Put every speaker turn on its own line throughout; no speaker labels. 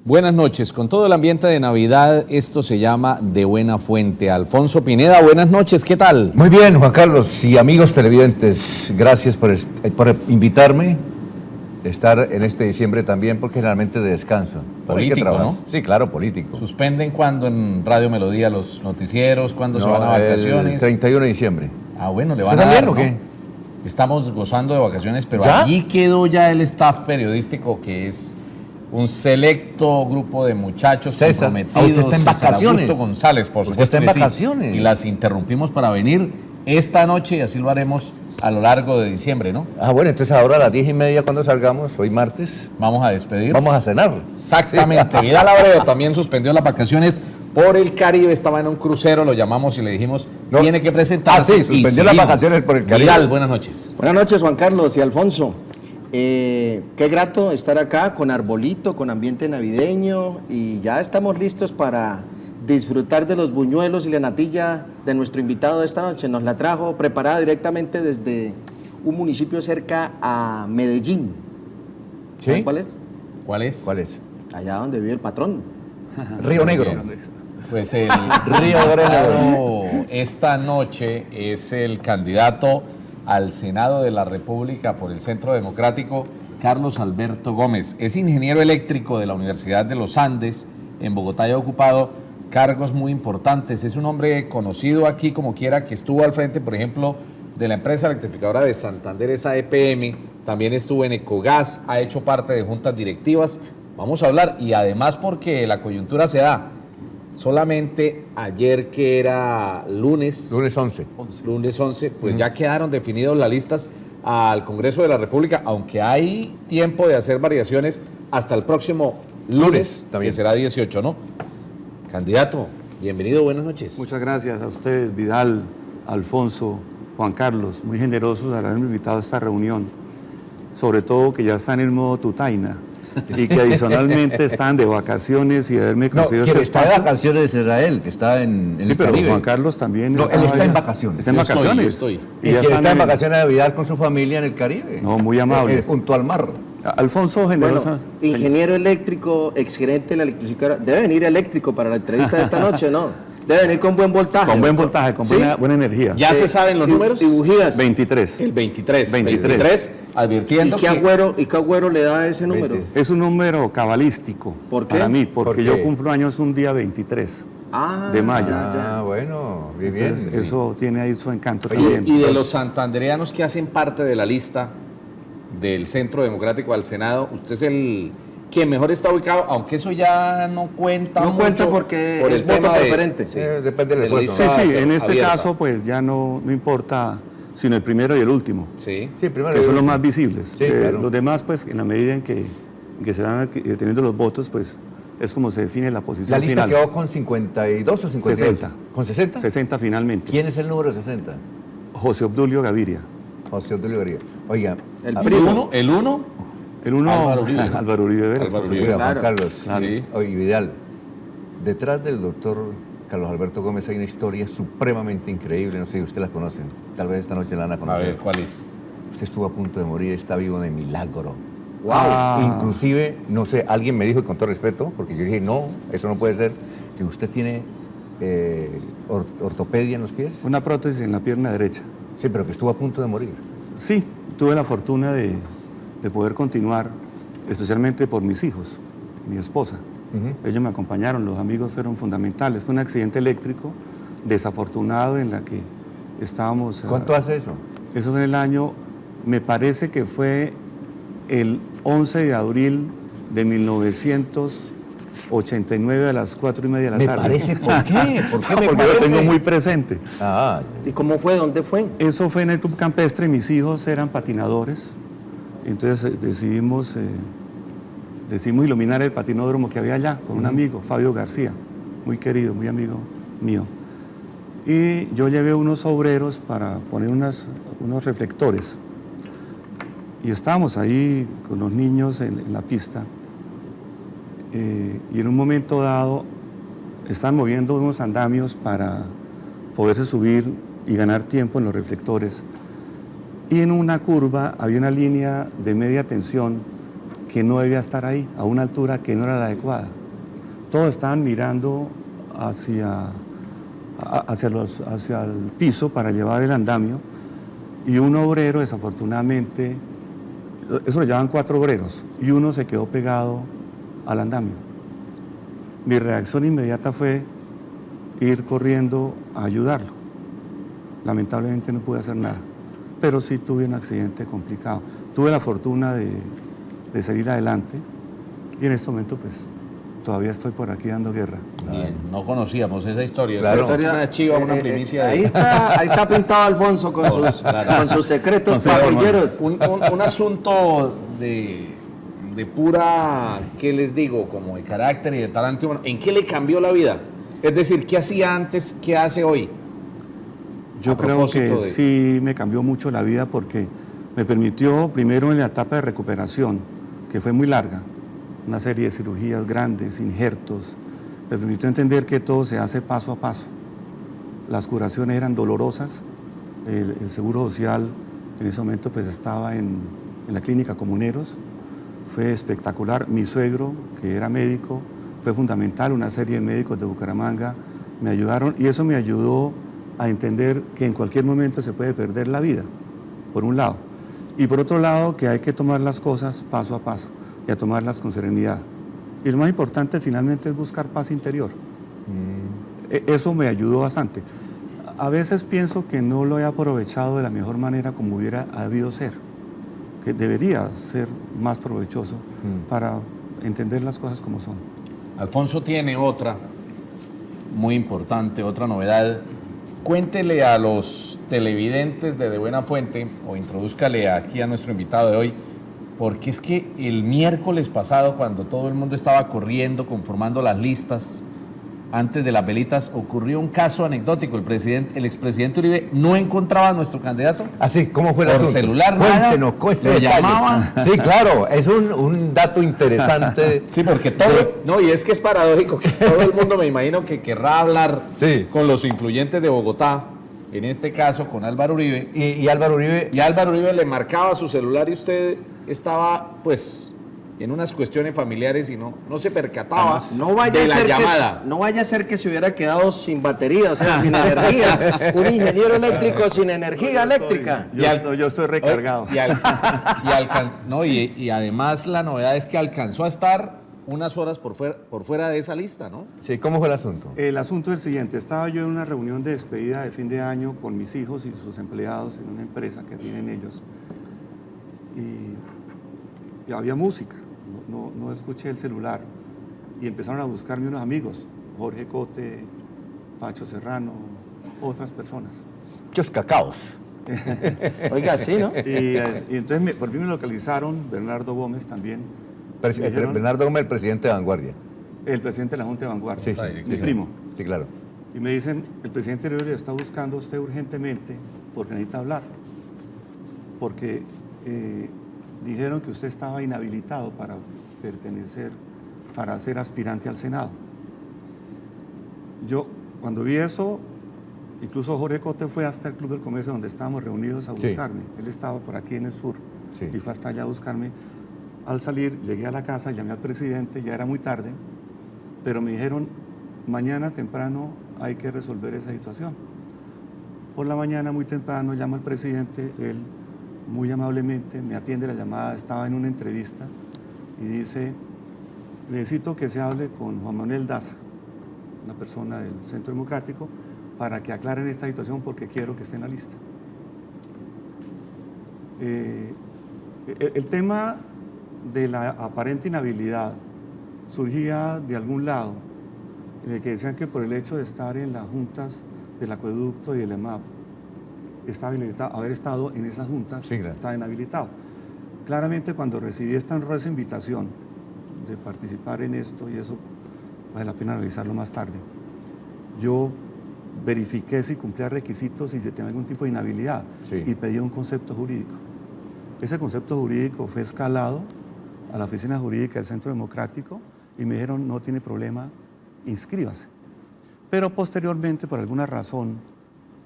Buenas noches. Con todo el ambiente de Navidad, esto se llama De Buena Fuente. Alfonso Pineda, buenas noches, ¿qué tal?
Muy bien, Juan Carlos y amigos televidentes, gracias por invitarme a estar en este diciembre también, porque generalmente de descanso.
Político, ¿no?
Sí, claro, político.
¿Suspenden cuando en Radio Melodía los noticieros? ¿Cuándo se van a vacaciones?
El 31 de diciembre.
Ah, bueno, le van a dar, ¿no? ¿Qué? Estamos gozando de vacaciones, pero
¿Ya?
allí quedó ya el staff periodístico, que es un selecto grupo de muchachos
César,
comprometidos.
usted está en
César
vacaciones.
Augusto González, por
Usted
supuesto
está en
que sí.
vacaciones.
Y las interrumpimos para venir esta noche y así lo haremos a lo largo de diciembre, ¿no?
Ah, bueno, entonces ahora a las 10:30 cuando salgamos, hoy martes,
Vamos a despedir.
vamos a cenar.
Exactamente.
Sí.
Vidal Abreu también suspendió las vacaciones por el Caribe, estaba en un crucero, lo llamamos y le dijimos,
No.
tiene que presentarse.
Ah, sí, suspendió
y
las
seguimos.
vacaciones por el Caribe.
Vidal, buenas noches.
Buenas noches, Juan Carlos y Alfonso. Qué grato estar acá con arbolito, con ambiente navideño, y ya estamos listos para disfrutar de los buñuelos y la natilla de nuestro invitado de esta noche. Nos la trajo preparada directamente desde un municipio cerca a Medellín.
¿Sí?
¿Saben cuál es?
¿Cuál es?
¿Cuál es?
Allá donde vive el patrón.
Río Negro.
Pues el
Río
invitado esta noche es el candidato al Senado de la República por el Centro Democrático, Carlos Alberto Gómez. Es ingeniero eléctrico de la Universidad de los Andes en Bogotá y ha ocupado cargos muy importantes. Es un hombre conocido aquí como quiera, que estuvo al frente, por ejemplo, de la empresa electrificadora de Santander, esa EPM, también estuvo en Ecogas, ha hecho parte de juntas directivas. Vamos a hablar, y además porque la coyuntura se da. Solamente ayer, que era lunes
11.
lunes 11, pues ya quedaron definidas las listas al Congreso de la República, aunque hay tiempo de hacer variaciones hasta el próximo lunes,
también.
que será 18, ¿no? Candidato, bienvenido, buenas noches.
Muchas gracias a usted, Vidal, Alfonso, Juan Carlos, muy generosos de haberme invitado a esta reunión, sobre todo que ya están en modo tutaina y que adicionalmente están de vacaciones y haberme
No,
conseguido
quien
este
está de
espacio.
vacaciones es Israel, que está en
Sí,
el
pero
Caribe.
Juan Carlos también.
No, él está en vacaciones.
Está en
Yo estoy,
vacaciones.
yo estoy.
Y
ya
quien
están
está en vacaciones de Vidal con su familia en el Caribe.
No, muy amables.
Junto al mar.
Alfonso, generosa.
Bueno, ingeniero eléctrico, exgerente de la electrificadora. Debe venir eléctrico para la entrevista de esta noche, ¿no? Debe venir con buen voltaje.
Con buen voltaje, con
¿Sí?
buena energía.
¿Ya se saben los números?
Y bujías.
23.
El 23.
23.
Advirtiendo
¿Y qué agüero le da ese número?
20.
Es un número cabalístico
¿Por qué?
para mí, porque
¿Por qué?
yo cumplo años un día 23 de mayo.
Ah, bueno, muy bien.
Entonces,
sí.
eso tiene ahí su encanto
Oye,
también.
y de los santandereanos que hacen parte de la lista del Centro Democrático al Senado, usted es el que mejor está ubicado, aunque eso ya no cuenta
No
mucho
cuenta porque
por
es
el
voto
tema de-
preferente.
sí.
Depende del
de la
puesto.
Sí,
lista
sí, en este
abierta.
caso pues ya no importa sino el primero y el último,
Sí.
Sí, primero.
que son los más visibles.
Sí, claro.
Los demás pues en la medida en que se van teniendo los votos pues es como se define la posición
La lista
final.
quedó con 52 o 58.
60.
¿Con 60?
60 finalmente.
¿Quién es el número 60?
José Obdulio Gaviria.
José Obdulio García. Oiga,
El
a-
primo.
El uno,
El uno,
Álvaro Uribe.
Álvaro Uribe Vélez,
Álvaro
por
Uribe.
supuesto.
oiga, Juan
Claro.
Carlos.
Sí.
Oye, Vidal, detrás del doctor Carlos Alberto Gómez hay una historia supremamente increíble. No sé si usted la conoce. Tal vez esta noche la van a
a
conocer.
ver, ¿cuál es?
Usted estuvo a punto de morir, está vivo de milagro.
Wow.
Inclusive, no sé, alguien me dijo, y con todo respeto, porque yo dije, no, eso no puede ser, que usted tiene ortopedia en los pies.
Una prótesis en la pierna derecha.
Sí, pero que estuvo a punto de morir.
Sí, tuve la fortuna de poder continuar, especialmente por mis hijos, mi esposa. Ellos me acompañaron, los amigos fueron fundamentales. Fue un accidente eléctrico desafortunado en la que estábamos...
¿Cuánto hace eso?
Eso fue en el año, me parece que fue el 11 de abril de 1989 a las 4:30 de la
Me
tarde.
parece, ¿por qué? ¿Por qué me
Porque
parece?
lo tengo muy presente.
Ah,
¿Y cómo fue? ¿Dónde fue?
Eso fue en el club campestre, mis hijos eran patinadores, entonces decidimos iluminar el patinódromo que había allá con un amigo, Fabio García, muy querido, muy amigo mío. Y yo llevé unos obreros para poner unos reflectores. Y estábamos ahí con los niños en la pista. Y en un momento dado están moviendo unos andamios para poderse subir y ganar tiempo en los reflectores. Y en una curva había una línea de media tensión que no debía estar ahí, a una altura que no era la adecuada. Todos estaban mirando hacia el piso para llevar el andamio, y un obrero, desafortunadamente, eso lo llevaban 4 obreros, y uno se quedó pegado al andamio. Mi reacción inmediata fue ir corriendo a ayudarlo. Lamentablemente no pude hacer nada, pero sí tuve un accidente complicado. Tuve la fortuna de salir adelante, y en este momento pues todavía estoy por aquí dando guerra.
Bien, no conocíamos esa historia.
Claro.
Esa es una chiva, una primicia.
Ahí está pintado Alfonso con sus secretos parrilleros.
Un asunto de pura, ¿qué les digo? Como de carácter y de talante humano. ¿En qué le cambió la vida? Es decir, ¿qué hacía antes? ¿Qué hace hoy?
Yo creo que sí me cambió mucho la vida porque me permitió, primero en la etapa de recuperación, que fue muy larga, una serie de cirugías grandes, injertos, me permitió entender que todo se hace paso a paso. Las curaciones eran dolorosas, el Seguro Social en ese momento pues estaba en la clínica Comuneros, fue espectacular. Mi suegro, que era médico, fue fundamental, una serie de médicos de Bucaramanga me ayudaron, y eso me ayudó a entender que en cualquier momento se puede perder la vida, por un lado, y por otro lado que hay que tomar las cosas paso a paso y a tomarlas con serenidad. Y lo más importante finalmente es buscar paz interior. Eso me ayudó bastante. A veces pienso que no lo he aprovechado de la mejor manera como hubiera habido ser, que debería ser más provechoso para entender las cosas como son.
Alfonso tiene otra muy importante, otra novedad. Cuéntele a los televidentes de Buena Fuente, o introdúzcale aquí a nuestro invitado de hoy, porque es que el miércoles pasado, cuando todo el mundo estaba corriendo, conformando las listas, antes de las velitas, ocurrió un caso anecdótico. El expresidente Uribe no encontraba a nuestro candidato.
Así, ¿cómo fue el
Por
asunto?
celular, nada.
Cuéntenos, ese
Lo
detalle.
llamaban.
Sí, claro, es un dato interesante.
Sí, porque todo... No, y es que es paradójico que todo el mundo, me imagino, que querrá hablar
Sí.
con los influyentes de Bogotá, en este caso con Álvaro Uribe.
Y Álvaro Uribe,
Y Álvaro Uribe le marcaba su celular y usted estaba, pues, en unas cuestiones familiares y no se percataba
No vaya,
de
a
la
ser
llamada.
no vaya a ser que se hubiera quedado sin batería, o sea, sin energía. Un ingeniero eléctrico sin energía eléctrica.
Yo estoy recargado.
Y además la novedad es que alcanzó a estar unas horas por fuera de esa lista, ¿no?
sí, ¿cómo fue el asunto?
El asunto es el siguiente, estaba yo en una reunión de despedida de fin de año con mis hijos y sus empleados en una empresa que tienen ellos, y había música, no escuché el celular, y empezaron a buscarme unos amigos, Jorge Cote, Pacho Serrano, otras personas.
Muchos cacaos.
Oiga, sí, ¿no?
Y entonces por fin me localizaron, Bernardo Gómez también, me dijeron-
Bernardo Gómez, el presidente de Vanguardia.
el presidente de la Junta de Vanguardia,
Sí, sí,
mi
sí,
primo.
Sí, claro.
Y me dicen, el presidente Uribe le está buscando a usted urgentemente porque necesita hablar. Porque dijeron que usted estaba inhabilitado para ser aspirante al Senado. Yo, cuando vi eso, incluso Jorge Cote fue hasta el Club del Comercio donde estábamos reunidos a
Sí.
buscarme. Él estaba por aquí en el sur
Sí.
y fue hasta allá a buscarme. Al salir, llegué a la casa, llamé al presidente, ya era muy tarde, pero me dijeron, mañana temprano hay que resolver esa situación. Por la mañana, muy temprano, llamo al presidente, él muy amablemente me atiende la llamada, estaba en una entrevista y dice, necesito que se hable con Juan Manuel Daza, una persona del Centro Democrático, para que aclaren esta situación porque quiero que esté en la lista. El tema de la aparente inhabilidad surgía de algún lado, en el que decían que por el hecho de estar en las juntas del acueducto y del EMAP, estaba inhabilitado, haber estado en esas juntas,
Sí, claro.
estaba inhabilitado. Claramente cuando recibí esta honrosa invitación de participar en esto, y eso vale la pena analizarlo más tarde, yo verifiqué si cumplía requisitos y si tenía algún tipo de inhabilidad,
Sí.
y pedí un concepto jurídico. Ese concepto jurídico fue escalado a la oficina jurídica del Centro Democrático y me dijeron, no tiene problema, inscríbase. Pero posteriormente, por alguna razón,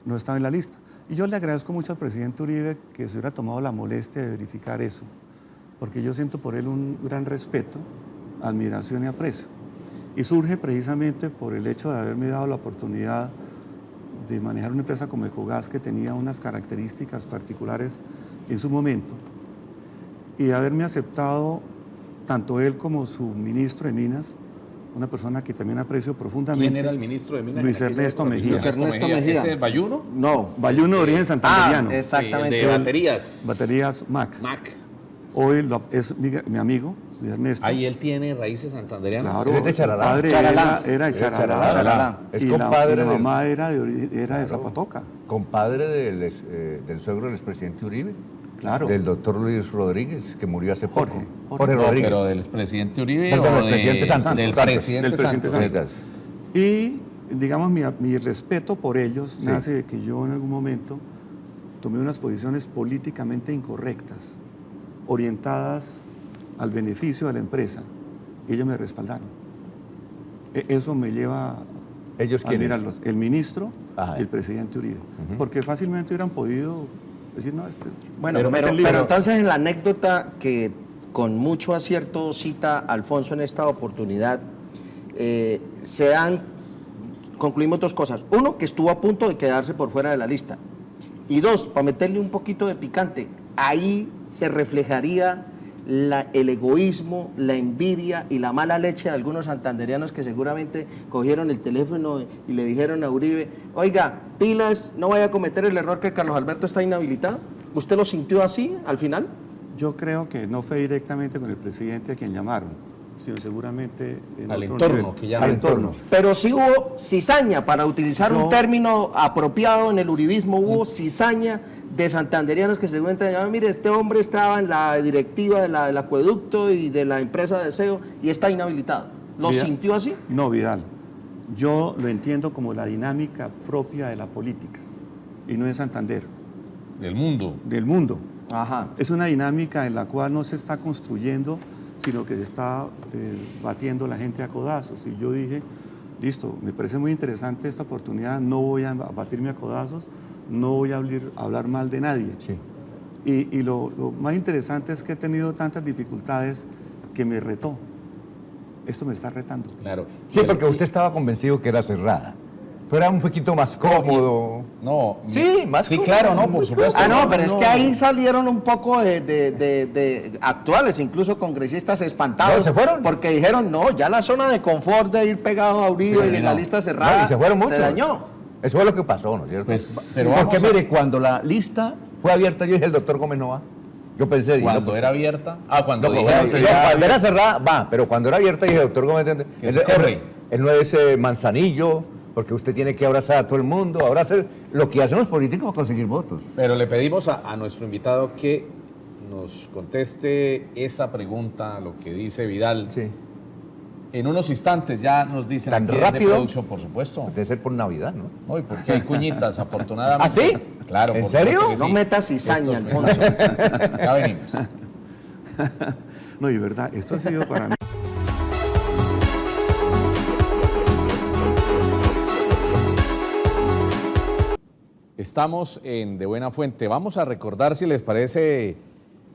no estaba en la lista. Y yo le agradezco mucho al presidente Uribe que se hubiera tomado la molestia de verificar eso. porque yo siento por él un gran respeto, admiración y aprecio. Y surge precisamente por el hecho de haberme dado la oportunidad de manejar una empresa como Ecogas, que tenía unas características particulares en su momento, y de haberme aceptado tanto él como su ministro de Minas, una persona que también aprecio profundamente.
¿Quién era el ministro de Minas?
Luis Ernesto Mejía.
Luis Ernesto Mejía. ¿Ese es Bayuno?
No.
Bayuno de origen santanderiano.
Exactamente.
Sí, el de baterías.
Baterías Mac.
Mac.
Hoy es mi amigo, Luis Ernesto.
Ahí él tiene raíces santanderianas.
Claro,
Él es de
su
Charalá.
padre
Charalá.
era de Charalá.
Charalá.
Es
Y
compadre
la
del,
mamá era de Zapatoca.
compadre del suegro del expresidente Uribe.
Claro.
Del doctor Luis Rodríguez, que murió hace poco.
Jorge
No,
Rodríguez.
pero del expresidente Uribe
Perdón,
o
del presidente Santos.
del
Santos.
presidente
Del presidente
Santos.
Santos. Y, digamos, mi respeto por ellos
Sí.
nace de que yo en algún momento tomé unas posiciones políticamente incorrectas, orientadas al beneficio de la empresa. Y ellos me respaldaron. Eso me lleva
¿Ellos
a
quiénes?
admirarlos. El ministro
Ajá.
y el presidente Uribe. Porque fácilmente hubieran podido decir, no,
Bueno,
Pero
pero entonces en la anécdota que con mucho acierto cita Alfonso en esta oportunidad, concluimos dos cosas. Uno, que estuvo a punto de quedarse por fuera de la lista. Y dos, para meterle un poquito de picante, ahí se reflejaría el egoísmo, la envidia y la mala leche de algunos santanderianos que seguramente cogieron el teléfono y le dijeron a Uribe, oiga, pilas, no vaya a cometer el error que Carlos Alberto está inhabilitado. ¿Usted lo sintió así al final?
yo creo que no fue directamente con el presidente a quien llamaron, sino seguramente en
Al
otro
entorno,
nivel.
que llaman.
Al entorno.
Pero sí hubo cizaña, para utilizar un
Yo-
término apropiado en el uribismo, hubo cizaña de santanderianos que seguramente llamaron, mire, este hombre estaba en la directiva del acueducto y de la empresa de SEO y está inhabilitado. ¿Lo
Vidal-
sintió así?
No, Vidal. Yo lo entiendo como la dinámica propia de la política, y no de Santander,
Del mundo.
del mundo.
Ajá.
Es una dinámica en la cual no se está construyendo, sino que se está batiendo la gente a codazos. Y yo dije, listo, me parece muy interesante esta oportunidad, no voy a batirme a codazos, no voy a hablar mal de nadie.
Sí.
Y lo más interesante es que he tenido tantas dificultades que me retó. Esto me está retando.
Claro.
Sí, porque usted estaba convencido que era cerrada. Pero era un poquito más cómodo.
No.
Sí, más
Sí,
cómodo,
claro, no, por
muy
supuesto.
Ah, no, pero es
no.
que ahí salieron un poco de actuales, incluso congresistas espantados.
¿No, se fueron?
Porque dijeron, no, ya la zona de confort de ir pegado a Uribe y en la lista cerrada
No, y se fueron muchos.
se dañó.
Eso fue lo que pasó, ¿no es cierto?
Pues, pero
Porque
vamos a-
mire, cuando la lista fue abierta, yo dije, el doctor Gómez no va. Yo pensé, dije,
Cuando
no,
era abierta. Ah, cuando
no,
dijeron
cuando,
que
no,
ya-
cuando era cerrada, va, pero cuando era abierta, dije, doctor Gómez,
Que se corre.
él no es Manzanillo, porque usted tiene que abrazar a todo el mundo, abrazar lo que hacen los políticos para conseguir votos.
Pero le pedimos a nuestro invitado que nos conteste esa pregunta, lo que dice Vidal.
Sí.
En unos instantes ya nos dicen
¿Tan
aquí de
rápido?
producción, por supuesto.
Debe ser por Navidad, ¿no?
No, y porque hay cuñitas, afortunadamente.
¿Ah, sí?
Claro.
¿En
por supuesto
serio?
que
No
sí.
metas cizaña,
Estos
Alfonso.
mensajes. Ya venimos.
No, y verdad, esto ha sido para mí.
Estamos en De Buena Fuente. Vamos a recordar, si les parece,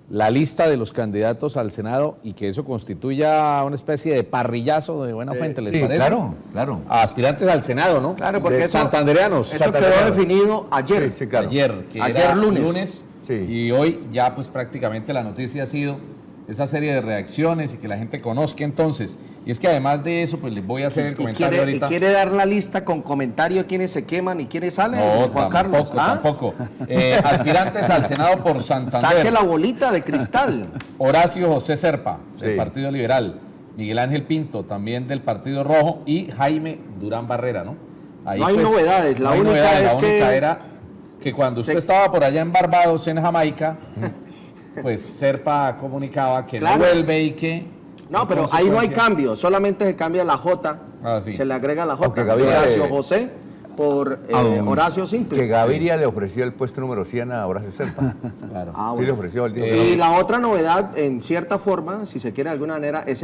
la lista de los candidatos al Senado y que eso constituya una especie de parrillazo de Buena Fuente, ¿les
Sí,
parece?
claro, claro.
A aspirantes al Senado, ¿no?
Claro, porque
De
eso-
santandereanos.
Eso quedó definido ayer.
Sí, sí, claro.
Ayer, que
Ayer
era
lunes.
Sí.
Y hoy ya pues prácticamente la noticia ha sido esa serie de reacciones y que la gente conozca entonces. Y es que además de eso, pues les voy a hacer el
Y
comentario
quiere,
ahorita.
dar la lista con comentario de quiénes se queman y quiénes salen,
No,
Juan Carlos. ¿Ah?
tampoco. Aspirantes al Senado por Santander.
Saque la bolita de cristal.
Horacio José Serpa, del
Sí.
Partido Liberal. Miguel Ángel Pinto, también del Partido Rojo. Y Jaime Durán Barrera, ¿no? Ahí,
No hay novedades, la
no hay
única
novedades,
es
la
que
única era que cuando usted estaba por allá en Barbados, en Jamaica, pues Serpa comunicaba que
Claro.
no vuelve y que...
No,
en
pero ahí no hay
consecuencia-
cambio, solamente se cambia la J,
Ah, sí.
se le agrega la J,
Aunque
de
Gaviria
Horacio
le-
José por Horacio Simple.
Que Gaviria le ofreció el puesto número 100 a Horacio Serpa.
Claro.
Ah,
Sí,
bueno.
le ofreció el
Y la otra novedad, en cierta forma, si se quiere de alguna manera, es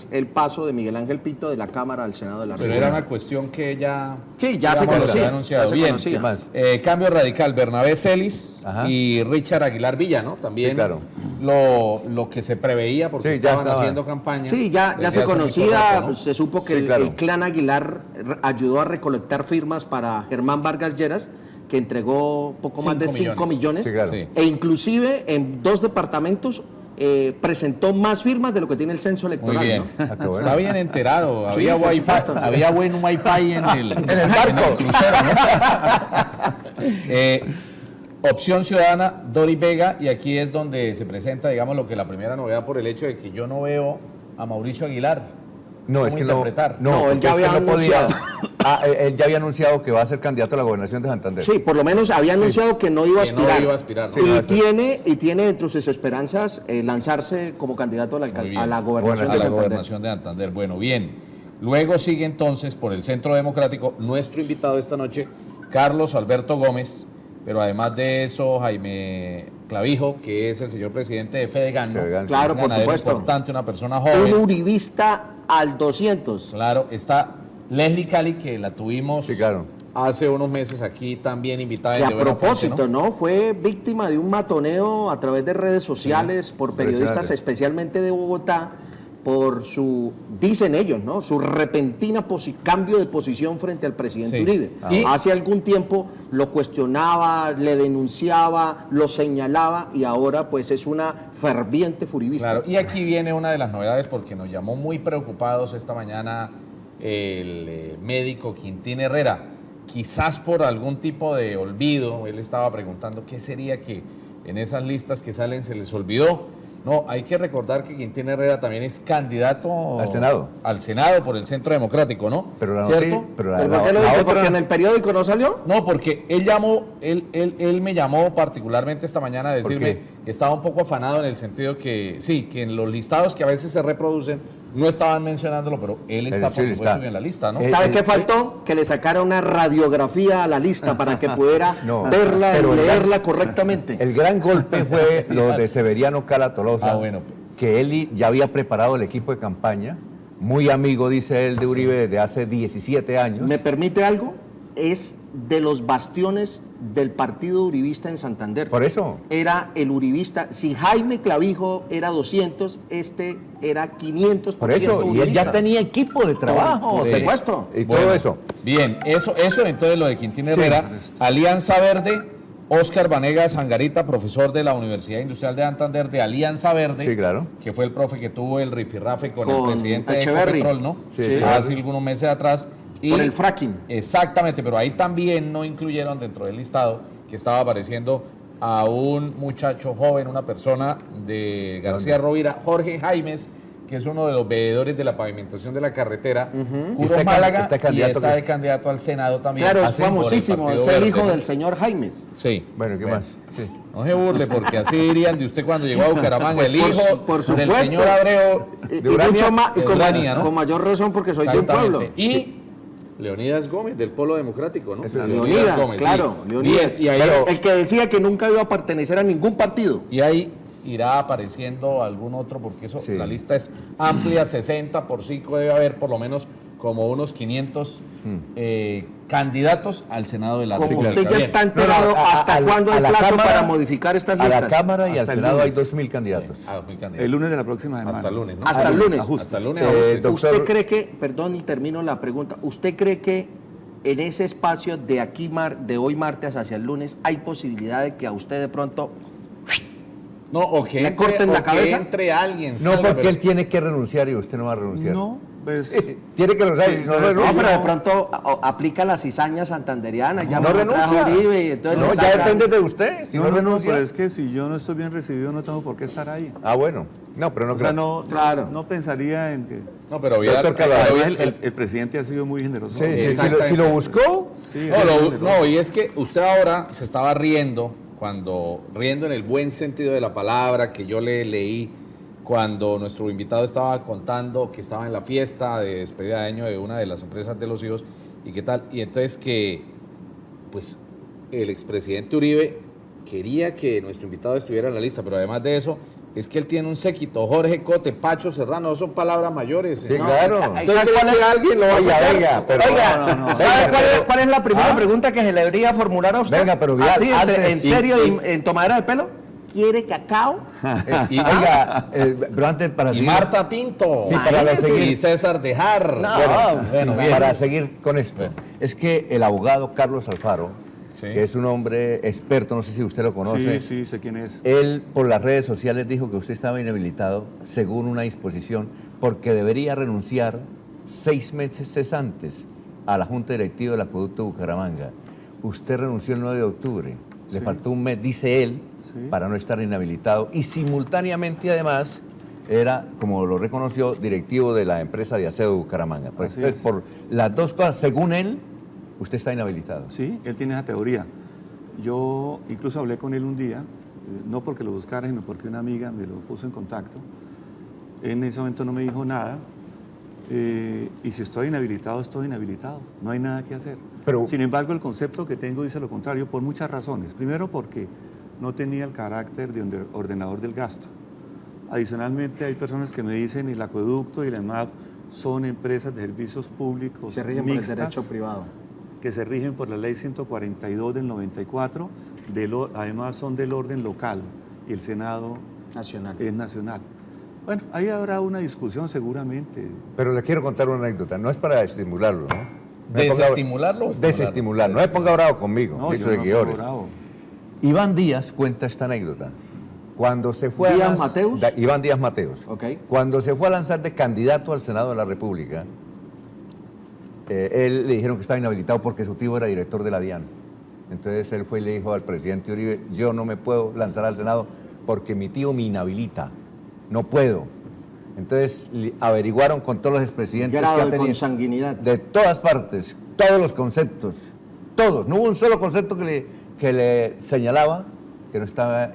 el paso de Miguel Ángel Pinto de la Cámara al Senado de la
Pero
República.
era una cuestión que ya...
Sí, ya se
digamos, lo
conocía,
había anunciado.
ya se
Bien.
conocía.
¿Qué más?
Cambio radical, Bernabé Celis
Ajá.
y Richard Aguilar Villa, ¿no? También
Sí, claro.
lo que se preveía porque
Sí, ya
estaban
estaba.
haciendo campaña.
Sí, ya
desde
se
hace mucho
conocía,
rato, ¿no?
pues, se supo que
Sí, claro.
el clan Aguilar ayudó a recolectar firmas para Germán Vargas Lleras, que entregó poco más de 5 millones.
Sí, claro.
Sí.
E inclusive en 2 departamentos presentó más firmas de lo que tiene el censo electoral.
Muy bien.
¿no?
Ah, qué bueno.
Está bien enterado.
Sí,
Había
por
wifi,
supuesto.
había buen wifi en el
barco.
crucero, ¿no? Opción Ciudadana, Dori Vega, y aquí es donde se presenta, digamos, lo que la primera novedad por el hecho de que yo no veo a Mauricio Aguilar.
No,
¿Cómo
es que
interpretar?
No, él
porque
ya
es que
había
no podía.
anunciado.
Él ya había anunciado que va a ser candidato a la gobernación de Santander.
Sí, por lo menos había anunciado que no iba a
Que no
aspirar.
iba a aspirar, ¿no?
Sí, no iba a aspirar.
Y tiene entre sus esperanzas lanzarse como candidato a la,
Muy bien.
a la gobernación
A
de
la
Santander.
gobernación de Santander. Bueno, bien. Luego sigue entonces por el Centro Democrático nuestro invitado esta noche, Carlos Alberto Gómez, pero además de eso, Jaime Clavijo, que es el señor presidente de Fedegan, ¿no?
Fedegan, sí.
Claro,
Un
por
ganadero
supuesto.
importante, una persona
Un
joven.
uribista al 200.
Claro, está Leslie Cali, que la tuvimos
Sí, claro.
hace unos meses aquí también invitada.
Que
en
a
De Buena Fuente,
propósito, ¿no? Fue víctima de un matoneo a través de redes sociales por periodistas,
impresionante.
especialmente de Bogotá, por su, dicen ellos, ¿no? Su repentina cambio de posición frente al presidente
Sí.
Uribe.
Y-
Hace algún tiempo lo cuestionaba, le denunciaba, lo señalaba y ahora pues es una ferviente furibista.
Claro, y aquí viene una de las novedades porque nos llamó muy preocupados esta mañana el médico Quintín Herrera. Quizás por algún tipo de olvido, él estaba preguntando qué sería que en esas listas que salen se les olvidó. No, hay que recordar que Quintín Herrera también es candidato
Al Senado.
Al Senado por el Centro Democrático, ¿no?
Pero la
¿Cierto?
noticia- pero
¿Pero por qué lo
la
dice?
otra-
¿Porque en el periódico no salió?
No, porque él me llamó particularmente esta mañana a decirme
qué?
que estaba un poco afanado en el sentido que, sí, que en los listados que a veces se reproducen no estaban mencionándolo, pero él está,
sí,
por supuesto,
está.
en la lista, ¿no?
¿Sabe qué faltó? Que le sacara una radiografía a la lista para que pudiera
No,
verla y
pero el
leerla correctamente.
El gran golpe fue lo de Severiano Cala Tolosa,
Ah, bueno.
que él ya había preparado el equipo de campaña, muy amigo, dice él, de Uribe desde hace 17 años.
¿Me permite algo? Es de los bastiones del partido uribista en Santander.
Por eso.
Era el uribista. Si Jaime Clavijo era 200, este era 500%.
Por eso, y él
uribista.
ya tenía equipo de trabajo.
Por
Sí.
supuesto.
Y
Bueno,
todo eso.
Bien, eso entonces lo de Quintín Herrera, Alianza Verde, Óscar Vanegas Angarita, profesor de la Universidad Industrial de Santander de Alianza Verde,
Sí, claro.
que fue el profe que tuvo el rifirrafe con el
Con
presidente de
Echeverry.
Ecopetrol, ¿no?
Sí,
sí.
Hace algunos meses atrás.
Por el fracking.
Exactamente, pero ahí también no incluyeron dentro del listado que estaba apareciendo a un muchacho joven, una persona de García Rovira, Jorge Jaimes, que es uno de los veedores de la pavimentación de la carretera, Curo
Está
Málaga,
está
y
candidato
está
que-
de candidato al Senado también.
Claro, es
así por el
famosísimo.
Partido
Es el
Verde,
hijo
¿no?
del señor Jaimes.
Sí.
Bueno, ¿qué más? Sí.
No se burle, porque así dirían de usted cuando llegó a Bucaramanga,
Pues
el hijo
por
del
supuesto.
señor Abreu
Y
de Urania,
mucho más, y
de
con,
Urania, ¿no?
con mayor razón porque soy de un pueblo.
Exactamente. Y Leonidas Gómez, del Polo Democrático, ¿no?
Eso es.
Leonidas,
Gómez,
claro,
sí.
Leonidas.
Y ahí,
El que decía que nunca iba a pertenecer a ningún partido.
y ahí irá apareciendo algún otro, porque eso,
Sí.
la lista es amplia, 60 por 5, debe haber por lo menos como unos 500 candidatos al Senado de la
Como
República.
usted ya
Bien.
está enterado,
No, no,
¿hasta cuándo
a
hay
la
plazo
Cámara-
para modificar estas
A
listas?
la Cámara y al
Hasta el
Senado hay
lunes.
2.000 candidatos.
Ah, 2000 candidatos.
El lunes de la próxima semana.
Hasta el lunes, ¿no?
Hasta el lunes.
Ajustes.
Hasta el lunes.
Eh,
ajustes.
doctor-
¿Usted cree que, perdón y termino la pregunta, ¿usted cree que en ese espacio de aquí, de hoy martes hacia el lunes, hay posibilidad de que a usted de pronto...
No, o que
¿Le
entre,
corten la
o que
cabeza?
entre alguien.
No,
salga,
porque
pero-
él tiene que renunciar y usted no va a renunciar.
No, pues,
Tiene que renunciar y no
No,
renuncia.
pero de pronto aplica la cizaña santanderiana, ya
No renuncia.
Uribe, y entonces
No,
le
ya
saca-
depende de usted. Si no, renuncia.
pero es que si yo no estoy bien recibido no tengo por qué estar ahí.
Ah, bueno. No, pero no
O sea,
creo.
no,
Claro.
no pensaría en que...
No, pero Vidal-
Doctor Calado,
pero
Además,
Vidal-
el presidente ha sido muy generoso.
Sí, sí, si
Exactamente.
lo buscó,
Sí,
No,
es
lo-
generoso.
no, y es que usted ahora se estaba riendo, riendo en el buen sentido de la palabra que yo le leí cuando nuestro invitado estaba contando que estaba en la fiesta de despedida de año de una de las empresas de los hijos y qué tal. Y entonces que, pues, el expresidente Uribe quería que nuestro invitado estuviera en la lista, pero además de eso, es que él tiene un séquito, Jorge Cote, Pacho Serrano, no son palabras mayores.
sí,
¿no?
claro.
Entonces, ¿cree que alguien lo va a
Oiga,
sacar?
venga, pero
Oiga,
No, no, no.
¿sabe
Venga,
cuál es la primera pregunta que se le debería formular a usted?
Venga, pero Vidal,
Así,
antes-
¿en serio, en tomadera de pelo? quiere cacao.
Oiga, pero antes para
Y
seguir,
Marta Pinto.
Sí, para
Imagínese.
seguir.
Y César Dejar.
No,
Bueno, bien.
para seguir con esto, es que el abogado Carlos Alfaro,
Sí.
que es un hombre experto, no sé si usted lo conoce,
Sí, sé quién es.
él por las redes sociales dijo que usted estaba inhabilitado según una disposición porque debería renunciar 6 meses antes a la Junta Directiva del Acueducto de Bucaramanga. Usted renunció el 9 de octubre, le
Sí.
faltó un mes, dice él,
Sí.
para no estar inhabilitado y simultáneamente además era, como lo reconoció, directivo de la empresa de aseo de Bucaramanga. Pues,
Así
entonces,
es.
por las dos cosas, según él, usted está inhabilitado.
Sí, él tiene esa teoría. Yo incluso hablé con él un día, no porque lo buscara, sino porque una amiga me lo puso en contacto. En ese momento no me dijo nada. Y si estoy inhabilitado, estoy inhabilitado. No hay nada que hacer.
Pero-
Sin embargo, el concepto que tengo dice lo contrario por muchas razones. Primero, porque no tenía el carácter de ordenador del gasto. Adicionalmente, hay personas que me dicen el acueducto y la EMAP son empresas de servicios públicos
Se rigen por el
mixtas
derecho privado.
que se rigen por la ley 142 del 94, además son del orden local y el Senado
Nacional.
es nacional. Bueno, ahí habrá una discusión seguramente.
Pero le quiero contar una anécdota, no es para estimularlo, ¿no? No me ponga-
¿Desestimularlo o estimularlo?
Desestimular, no me ponga bravo conmigo,
No,
mis
yo no
seguidores.
pongo bravo.
Iván Díaz cuenta esta anécdota. Cuando se fue
¿Díaz Mateus?
Iván Díaz Mateos.
Ok.
Cuando se fue a lanzar de candidato al Senado de la República, él le dijeron que estaba inhabilitado porque su tío era director de la DIAN. Entonces él fue y le dijo al presidente Uribe, yo no me puedo lanzar al Senado porque mi tío me inhabilita. No puedo. Entonces averiguaron con todos los expresidentes
Grado
que ha
de
tenido
consanguinidad.
de todas partes, todos los conceptos, todos. No hubo un solo concepto que le señalaba que no estaba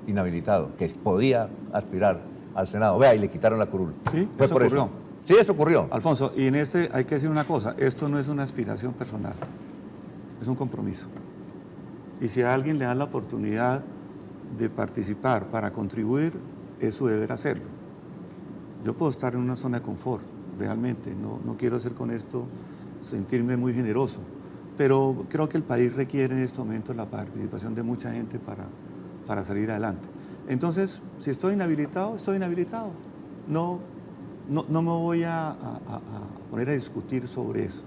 inhabilitado, que podía aspirar al Senado. Vea, y le quitaron la curul.
Sí,
Fue
eso
por
ocurrió.
Sí, eso ocurrió.
Alfonso, y en este hay que decir una cosa, esto no es una aspiración personal, es un compromiso. Y si a alguien le dan la oportunidad de participar para contribuir, es su deber hacerlo. Yo puedo estar en una zona de confort, realmente, no quiero hacer con esto sentirme muy generoso, pero creo que el país requiere en este momento la participación de mucha gente para salir adelante. Entonces, si estoy inhabilitado, estoy inhabilitado. No me voy a poner a discutir sobre eso.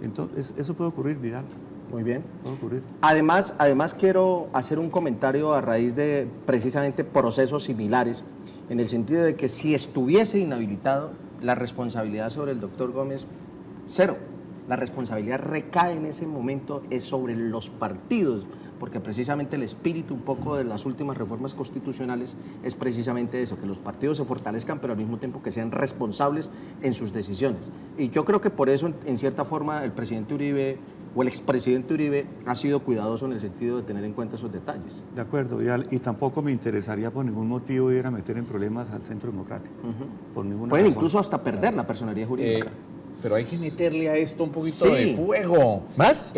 Entonces, eso puede ocurrir, Vidal,
Muy bien.
puede ocurrir.
Además quiero hacer un comentario a raíz de precisamente procesos similares, en el sentido de que si estuviese inhabilitado, la responsabilidad sobre el doctor Gómez, cero. La responsabilidad recae en ese momento es sobre los partidos, porque precisamente el espíritu un poco de las últimas reformas constitucionales es precisamente eso, que los partidos se fortalezcan, pero al mismo tiempo que sean responsables en sus decisiones. Y yo creo que por eso, en cierta forma, el presidente Uribe o el expresidente Uribe ha sido cuidadoso en el sentido de tener en cuenta esos detalles.
De acuerdo, Vidal, y tampoco me interesaría por ningún motivo ir a meter en problemas al Centro Democrático. Por ninguna
Pueden
razón.
incluso hasta perder la personería jurídica.
Pero hay que meterle a esto un poquito
Sí.
de fuego.
¿Más?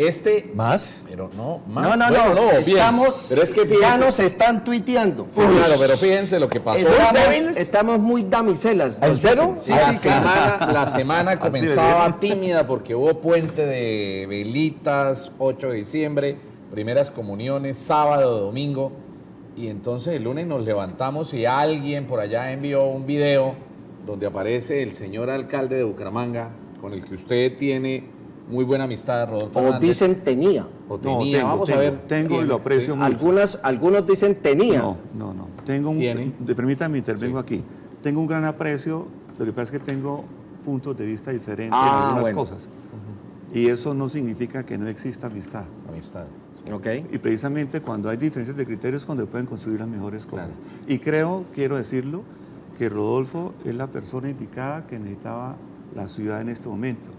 ¿Más? Pero no, más.
No,
Bueno, bien.
estamos,
Pero es que
ya
fíjense.
nos están tuiteando.
Sí, claro, pero fíjense lo que pasó.
Estamos muy damiselas.
¿En
nos
serio?
dicen. Sí,
la,
sí, claro.
la semana comenzaba tímida porque hubo puente de velitas, 8 de diciembre, primeras comuniones, sábado, domingo. Y entonces el lunes nos levantamos y alguien por allá envió un video donde aparece el señor alcalde de Bucaramanga, con el que usted tiene muy buena amistad, Rodolfo
O
Hernández.
dicen tenía.
O
No,
tenía.
tengo,
Vamos a
tengo,
ver.
tengo y
Tiene,
lo aprecio
sí.
mucho.
Algunos dicen tenía.
No. Tengo
¿Tiene?
permítame, intervengo aquí. Tengo un gran aprecio, lo que pasa es que tengo puntos de vista diferentes en
Ah,
algunas
bueno.
cosas. Y eso no significa que no exista amistad.
Amistad.
Ok.
Y precisamente cuando hay diferencias de criterios es cuando pueden construir las mejores cosas.
Claro.
Y quiero decirlo, que Rodolfo es la persona indicada que necesitaba la ciudad en este momento.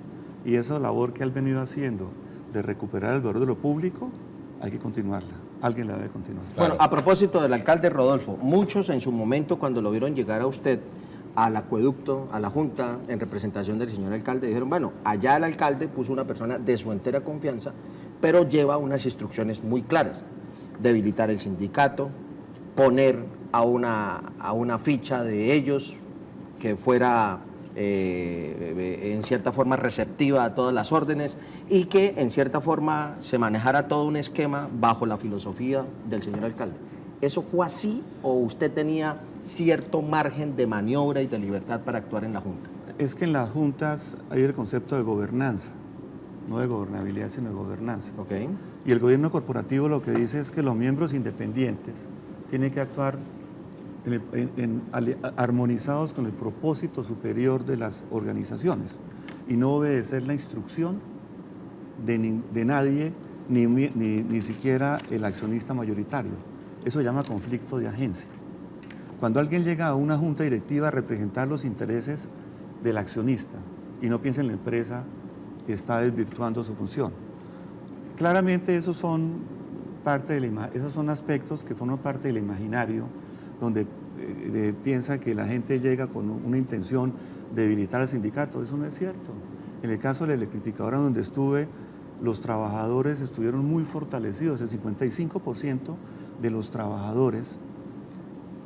Y esa labor que él ha venido haciendo de recuperar el valor de lo público, hay que continuarla. Alguien la debe continuar.
Bueno, a propósito del alcalde Rodolfo, muchos en su momento cuando lo vieron llegar a usted al acueducto, a la Junta, en representación del señor alcalde, dijeron, bueno, allá el alcalde puso una persona de su entera confianza, pero lleva unas instrucciones muy claras. Debilitar el sindicato, poner a una ficha de ellos que fuera en cierta forma receptiva a todas las órdenes y que en cierta forma se manejara todo un esquema bajo la filosofía del señor alcalde. ¿Eso fue así o usted tenía cierto margen de maniobra y de libertad para actuar en la Junta?
Es que en las juntas hay el concepto de gobernanza, no de gobernabilidad, sino de gobernanza.
Ok.
Y el gobierno corporativo lo que dice es que los miembros independientes tienen que actuar armonizados con el propósito superior de las organizaciones y no obedecer la instrucción de nadie, ni siquiera el accionista mayoritario. Eso se llama conflicto de agencia. Cuando alguien llega a una junta directiva a representar los intereses del accionista y no piensa en la empresa, está desvirtuando su función. Claramente esos son aspectos que forman parte del imaginario, donde piensa que la gente llega con una intención de debilitar al sindicato. Eso no es cierto. En el caso de la electrificadora donde estuve, los trabajadores estuvieron muy fortalecidos. El 55% de los trabajadores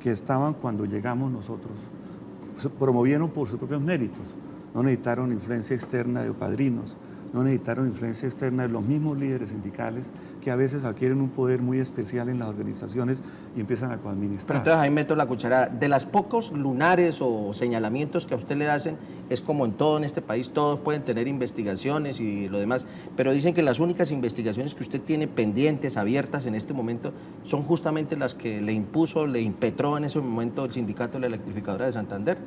que estaban cuando llegamos nosotros se promovieron por sus propios méritos. No necesitaron influencia externa de padrinos, no necesitaron influencia externa de los mismos líderes sindicales que a veces adquieren un poder muy especial en las organizaciones y empiezan a coadministrar.
Entonces ahí meto la cuchara. De las pocos lunares o señalamientos que a usted le hacen, es como en todo en este país, todos pueden tener investigaciones y lo demás, pero dicen que las únicas investigaciones que usted tiene pendientes, abiertas en este momento, son justamente las que le impuso, le impetró en ese momento el sindicato de la electrificadora de Santander.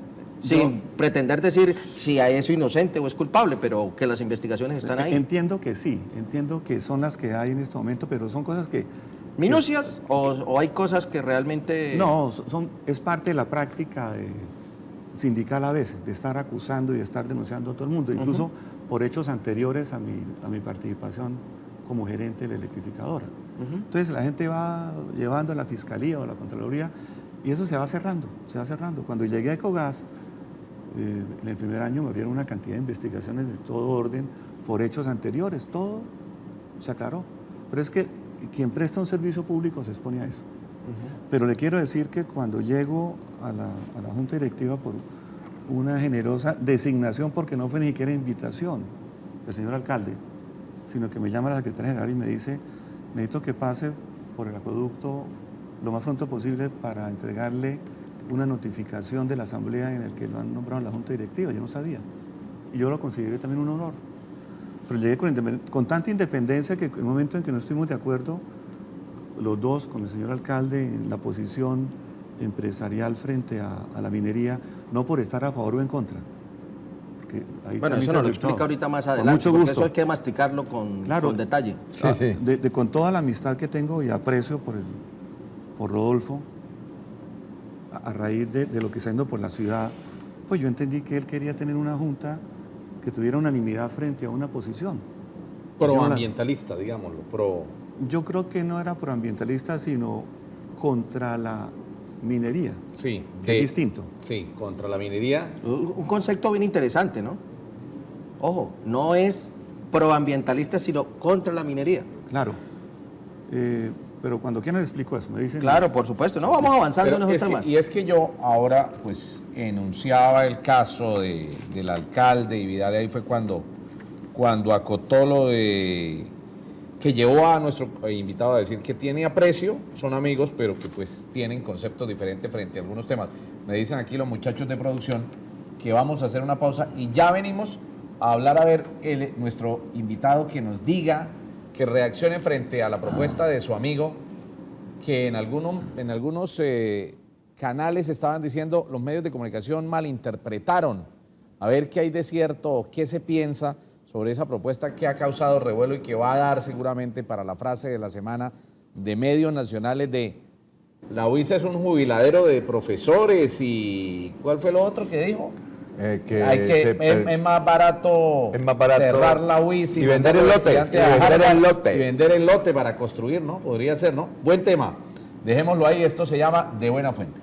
Sin pretender decir si a eso inocente o es culpable, pero que las investigaciones están ahí.
Entiendo que sí, entiendo que son las que hay en este momento, pero son cosas que...
¿Minucias o hay cosas que realmente...?
No, es parte de la práctica sindical a veces, de estar acusando y de estar denunciando a todo el mundo, incluso por hechos anteriores a mi participación como gerente de la electrificadora. Entonces la gente va llevando a la Fiscalía o a la Contraloría y eso se va cerrando, se va cerrando. Cuando llegué a Ecogas, en el primer año me abrieron una cantidad de investigaciones de todo orden por hechos anteriores, todo se aclaró. Pero es que quien presta un servicio público se expone a eso. Pero le quiero decir que cuando llego a la Junta Directiva por una generosa designación, porque no fue ni siquiera invitación del señor alcalde, sino que me llama la secretaria general y me dice, necesito que pase por el acueducto lo más pronto posible para entregarle una notificación de la asamblea en el que lo han nombrado en la Junta Directiva. Yo no sabía. Y yo lo consideré también un honor. Pero llegué con tanta independencia que en el momento en que no estuvimos de acuerdo, los dos, con el señor alcalde, en la posición empresarial frente a la minería, no por estar a favor o en contra. Ahí
bueno, eso nos lo explica ahorita más adelante,
con mucho gusto.
Porque eso hay que masticarlo con detalle.
Sí, sí.
Con toda la amistad que tengo y aprecio por Rodolfo, a raíz de lo que está haciendo por la ciudad, pues yo entendí que él quería tener una junta que tuviera unanimidad frente a una posición.
Proambientalista, digámoslo,
Yo creo que no era proambientalista, sino contra la minería.
Sí.
Que es distinto.
Sí, contra la minería.
Un concepto bien interesante, ¿no? Ojo, no es proambientalista, sino contra la minería.
Claro. Pero cuando quieran les explico eso, me dicen...
Claro, por supuesto. No, vamos avanzando en esos temas.
Y es que yo ahora, pues, enunciaba el caso del alcalde y Vidal, ahí fue cuando acotó lo de... que llevó a nuestro invitado a decir que tiene aprecio, son amigos, pero que pues tienen conceptos diferentes frente a algunos temas. Me dicen aquí los muchachos de producción que vamos a hacer una pausa y ya venimos a hablar, a ver, nuestro invitado que nos diga, que reaccione frente a la propuesta de su amigo, que en algunos canales estaban diciendo, los medios de comunicación malinterpretaron. A ver qué hay de cierto, qué se piensa sobre esa propuesta que ha causado revuelo y que va a dar seguramente para la frase de la semana de medios nacionales de la UISA es un jubiladero de profesores y ¿cuál fue lo otro que dijo? Es más barato cerrar la UISA
y vender el lote.
Y vender el lote para construir, ¿no? Podría ser, ¿no? Buen tema. Dejémoslo ahí, esto se llama De Buena Fuente.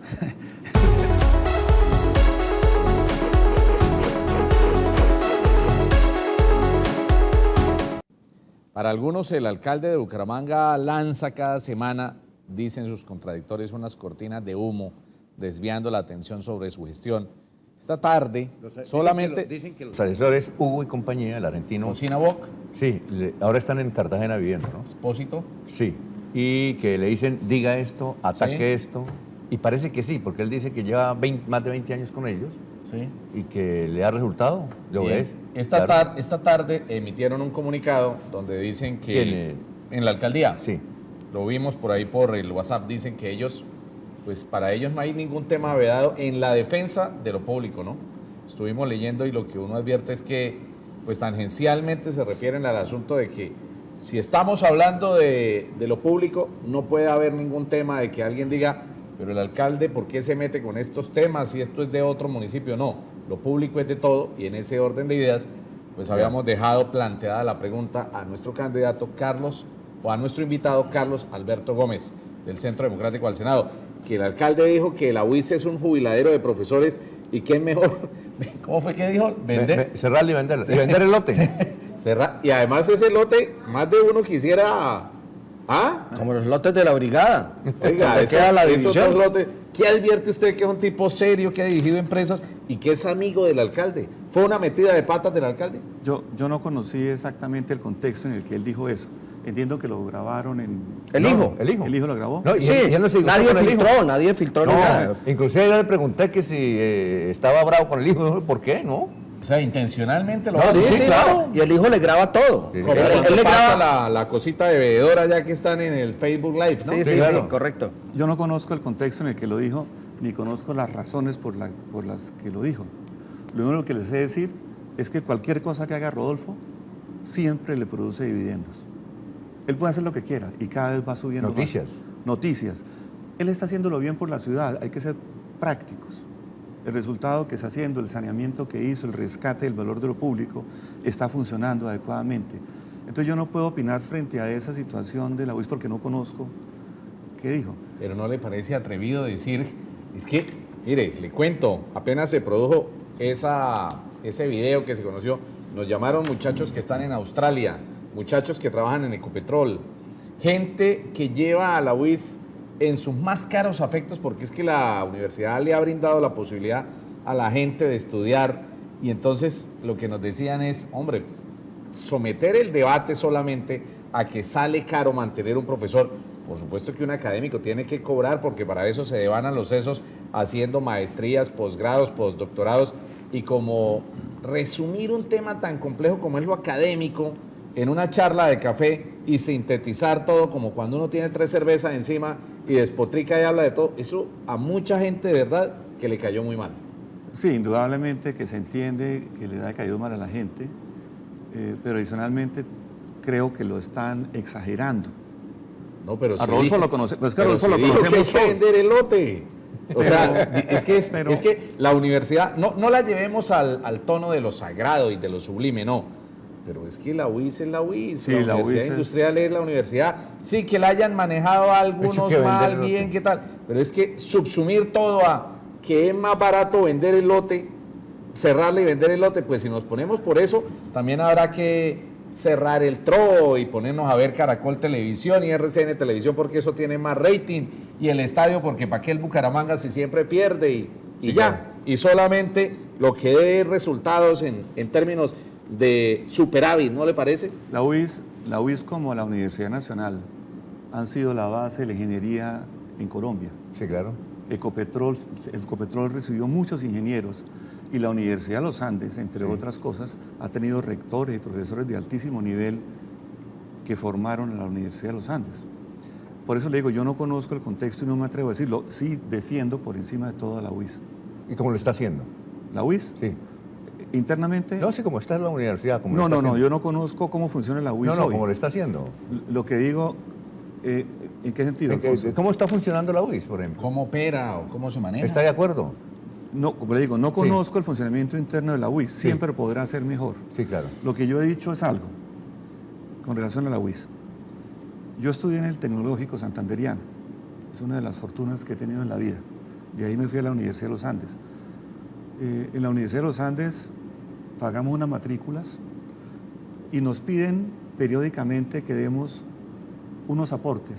Para algunos, el alcalde de Bucaramanga lanza cada semana, dicen sus contradictores, unas cortinas de humo, desviando la atención sobre su gestión. Esta tarde, solamente...
Dicen que los asesores Hugo y compañía, el argentino...
Cocina Boc.
Sí, ahora están en Cartagena viviendo, ¿no?
Expósito.
Sí. y que le dicen, diga esto, ataque
Sí.
esto. Y parece que sí, porque él dice que lleva más de 20 años con ellos
Sí.
y que le ha resultado. ¿Lo
Bien.
ves?
Esta,
Claro.
esta tarde emitieron un comunicado donde dicen que
¿Quién?
en la alcaldía,
Sí.
lo vimos por ahí por el WhatsApp, dicen que ellos, pues para ellos no hay ningún tema vedado en la defensa de lo público, ¿no? Estuvimos leyendo y lo que uno advierte es que, pues tangencialmente se refieren al asunto de que si estamos hablando de lo público, no puede haber ningún tema de que alguien diga, pero el alcalde, ¿por qué se mete con estos temas si esto es de otro municipio? No, lo público es de todo y en ese orden de ideas, pues habíamos dejado planteada la pregunta a nuestro candidato Carlos, o a nuestro invitado Carlos Alberto Gómez, del Centro Democrático al Senado, que el alcalde dijo que la UIS es un jubiladero de profesores y que es mejor, ¿cómo fue que dijo? Vender.
Cerrarlo y venderlo. Y vender el lote.
Y además ese lote, más de uno quisiera... ¿Ah?
Como los lotes de la brigada.
Oiga,
Donde
eso,
queda la
esos
división.
dos lotes. ¿Qué advierte usted que es un tipo serio, que ha dirigido empresas y que es amigo del alcalde? ¿Fue una metida de patas del alcalde?
Yo no conocí exactamente el contexto en el que él dijo eso. Entiendo que lo grabaron en...
El
No,
hijo.
El hijo.
¿El hijo lo grabó?
No, y
Sí,
él no se disgustó
nadie
con el hijo.
filtró, nadie filtró
No,
nada.
inclusive yo le pregunté que si estaba bravo con el hijo. Dijo, ¿por qué? No.
O sea, intencionalmente lo
No,
va a
sí,
hacer.
sí, claro.
Y el hijo le graba todo.
Sí, sí,
Como
claro.
cuando
Él le
pasa
graba.
la cosita de bebedora ya que están en el Facebook Live, ¿no?
Sí, sí,
claro.
sí, correcto.
Yo no conozco el contexto en el que lo dijo, ni conozco las razones por las que lo dijo. Lo único que les sé decir es que cualquier cosa que haga Rodolfo siempre le produce dividendos. Él puede hacer lo que quiera y cada vez va subiendo más.
Noticias.
Noticias. Él está haciéndolo bien por la ciudad, hay que ser prácticos. El resultado que está haciendo, el saneamiento que hizo, el rescate del valor de lo público, está funcionando adecuadamente. Entonces yo no puedo opinar frente a esa situación de la UIS porque no conozco qué dijo.
Pero no le parece atrevido decir, es que, mire, le cuento, apenas se produjo ese video que se conoció, nos llamaron muchachos que están en Australia, muchachos que trabajan en Ecopetrol, gente que lleva a la UIS en sus más caros afectos, porque es que la universidad le ha brindado la posibilidad a la gente de estudiar, y entonces lo que nos decían es, hombre, someter el debate solamente a que sale caro mantener un profesor. Por supuesto que un académico tiene que cobrar porque para eso se devanan los sesos haciendo maestrías, posgrados, postdoctorados, y como resumir un tema tan complejo como es lo académico en una charla de café y sintetizar todo como cuando uno tiene 3 cervezas encima y despotrica y habla de todo, eso a mucha gente de verdad que le cayó muy mal.
Sí, indudablemente que se entiende que le ha caído mal a la gente, pero adicionalmente creo que lo están exagerando.
No, pero
A Rodolfo lo conoce, pues es que a
pero
Rodolfo lo
dijo que hay
conocemos
que
todos.
vender el lote. O sea,
pero-
es que la universidad, no la llevemos al tono de lo sagrado y de lo sublime, no. Pero es que la UIS es la UIS,
Sí,
la
la
Universidad
UIS es-
Industrial es la universidad. Sí, que la hayan manejado algunos
Eso que vender
mal,
el lote.
bien, qué tal. Pero es que subsumir todo a que es más barato vender el lote, cerrarle y vender el lote, pues si nos ponemos por eso, también habrá que cerrar el TRO y ponernos a ver Caracol Televisión y RCN Televisión porque eso tiene más rating, y el estadio porque para qué el Bucaramanga si siempre pierde y
Sí,
ya.
claro.
Y solamente lo que dé resultados en términos de superávit, ¿no le parece?
La UIS como la Universidad Nacional han sido la base de la ingeniería en Colombia.
Sí, claro.
Ecopetrol recibió muchos ingenieros y la Universidad de los Andes, entre
Sí.
otras cosas, ha tenido rectores y profesores de altísimo nivel que formaron a la Universidad de los Andes. Por eso le digo, yo no conozco el contexto y no me atrevo a decirlo. Sí defiendo por encima de todo a la UIS.
¿Y cómo lo está haciendo?
¿La UIS?
Sí.
Internamente...
No sé cómo está en la universidad. Cómo lo
no,
está
no,
haciendo.
yo no conozco cómo funciona la UIS
No, no,
hoy.
cómo lo está haciendo.
Lo que digo, ¿en qué sentido, Alfonso?
¿Cómo está funcionando la UIS, por ejemplo?
¿Cómo opera o cómo se maneja?
¿Está de acuerdo?
No, como le digo, no conozco el funcionamiento interno de la UIS.
Sí.
Siempre podrá ser mejor.
Sí, claro.
Lo que yo he dicho es algo con relación a la UIS. Yo estudié en el Tecnológico Santanderiano. Es una de las fortunas que he tenido en la vida. De ahí me fui a la Universidad de los Andes. En la Universidad de los Andes pagamos unas matrículas y nos piden periódicamente que demos unos aportes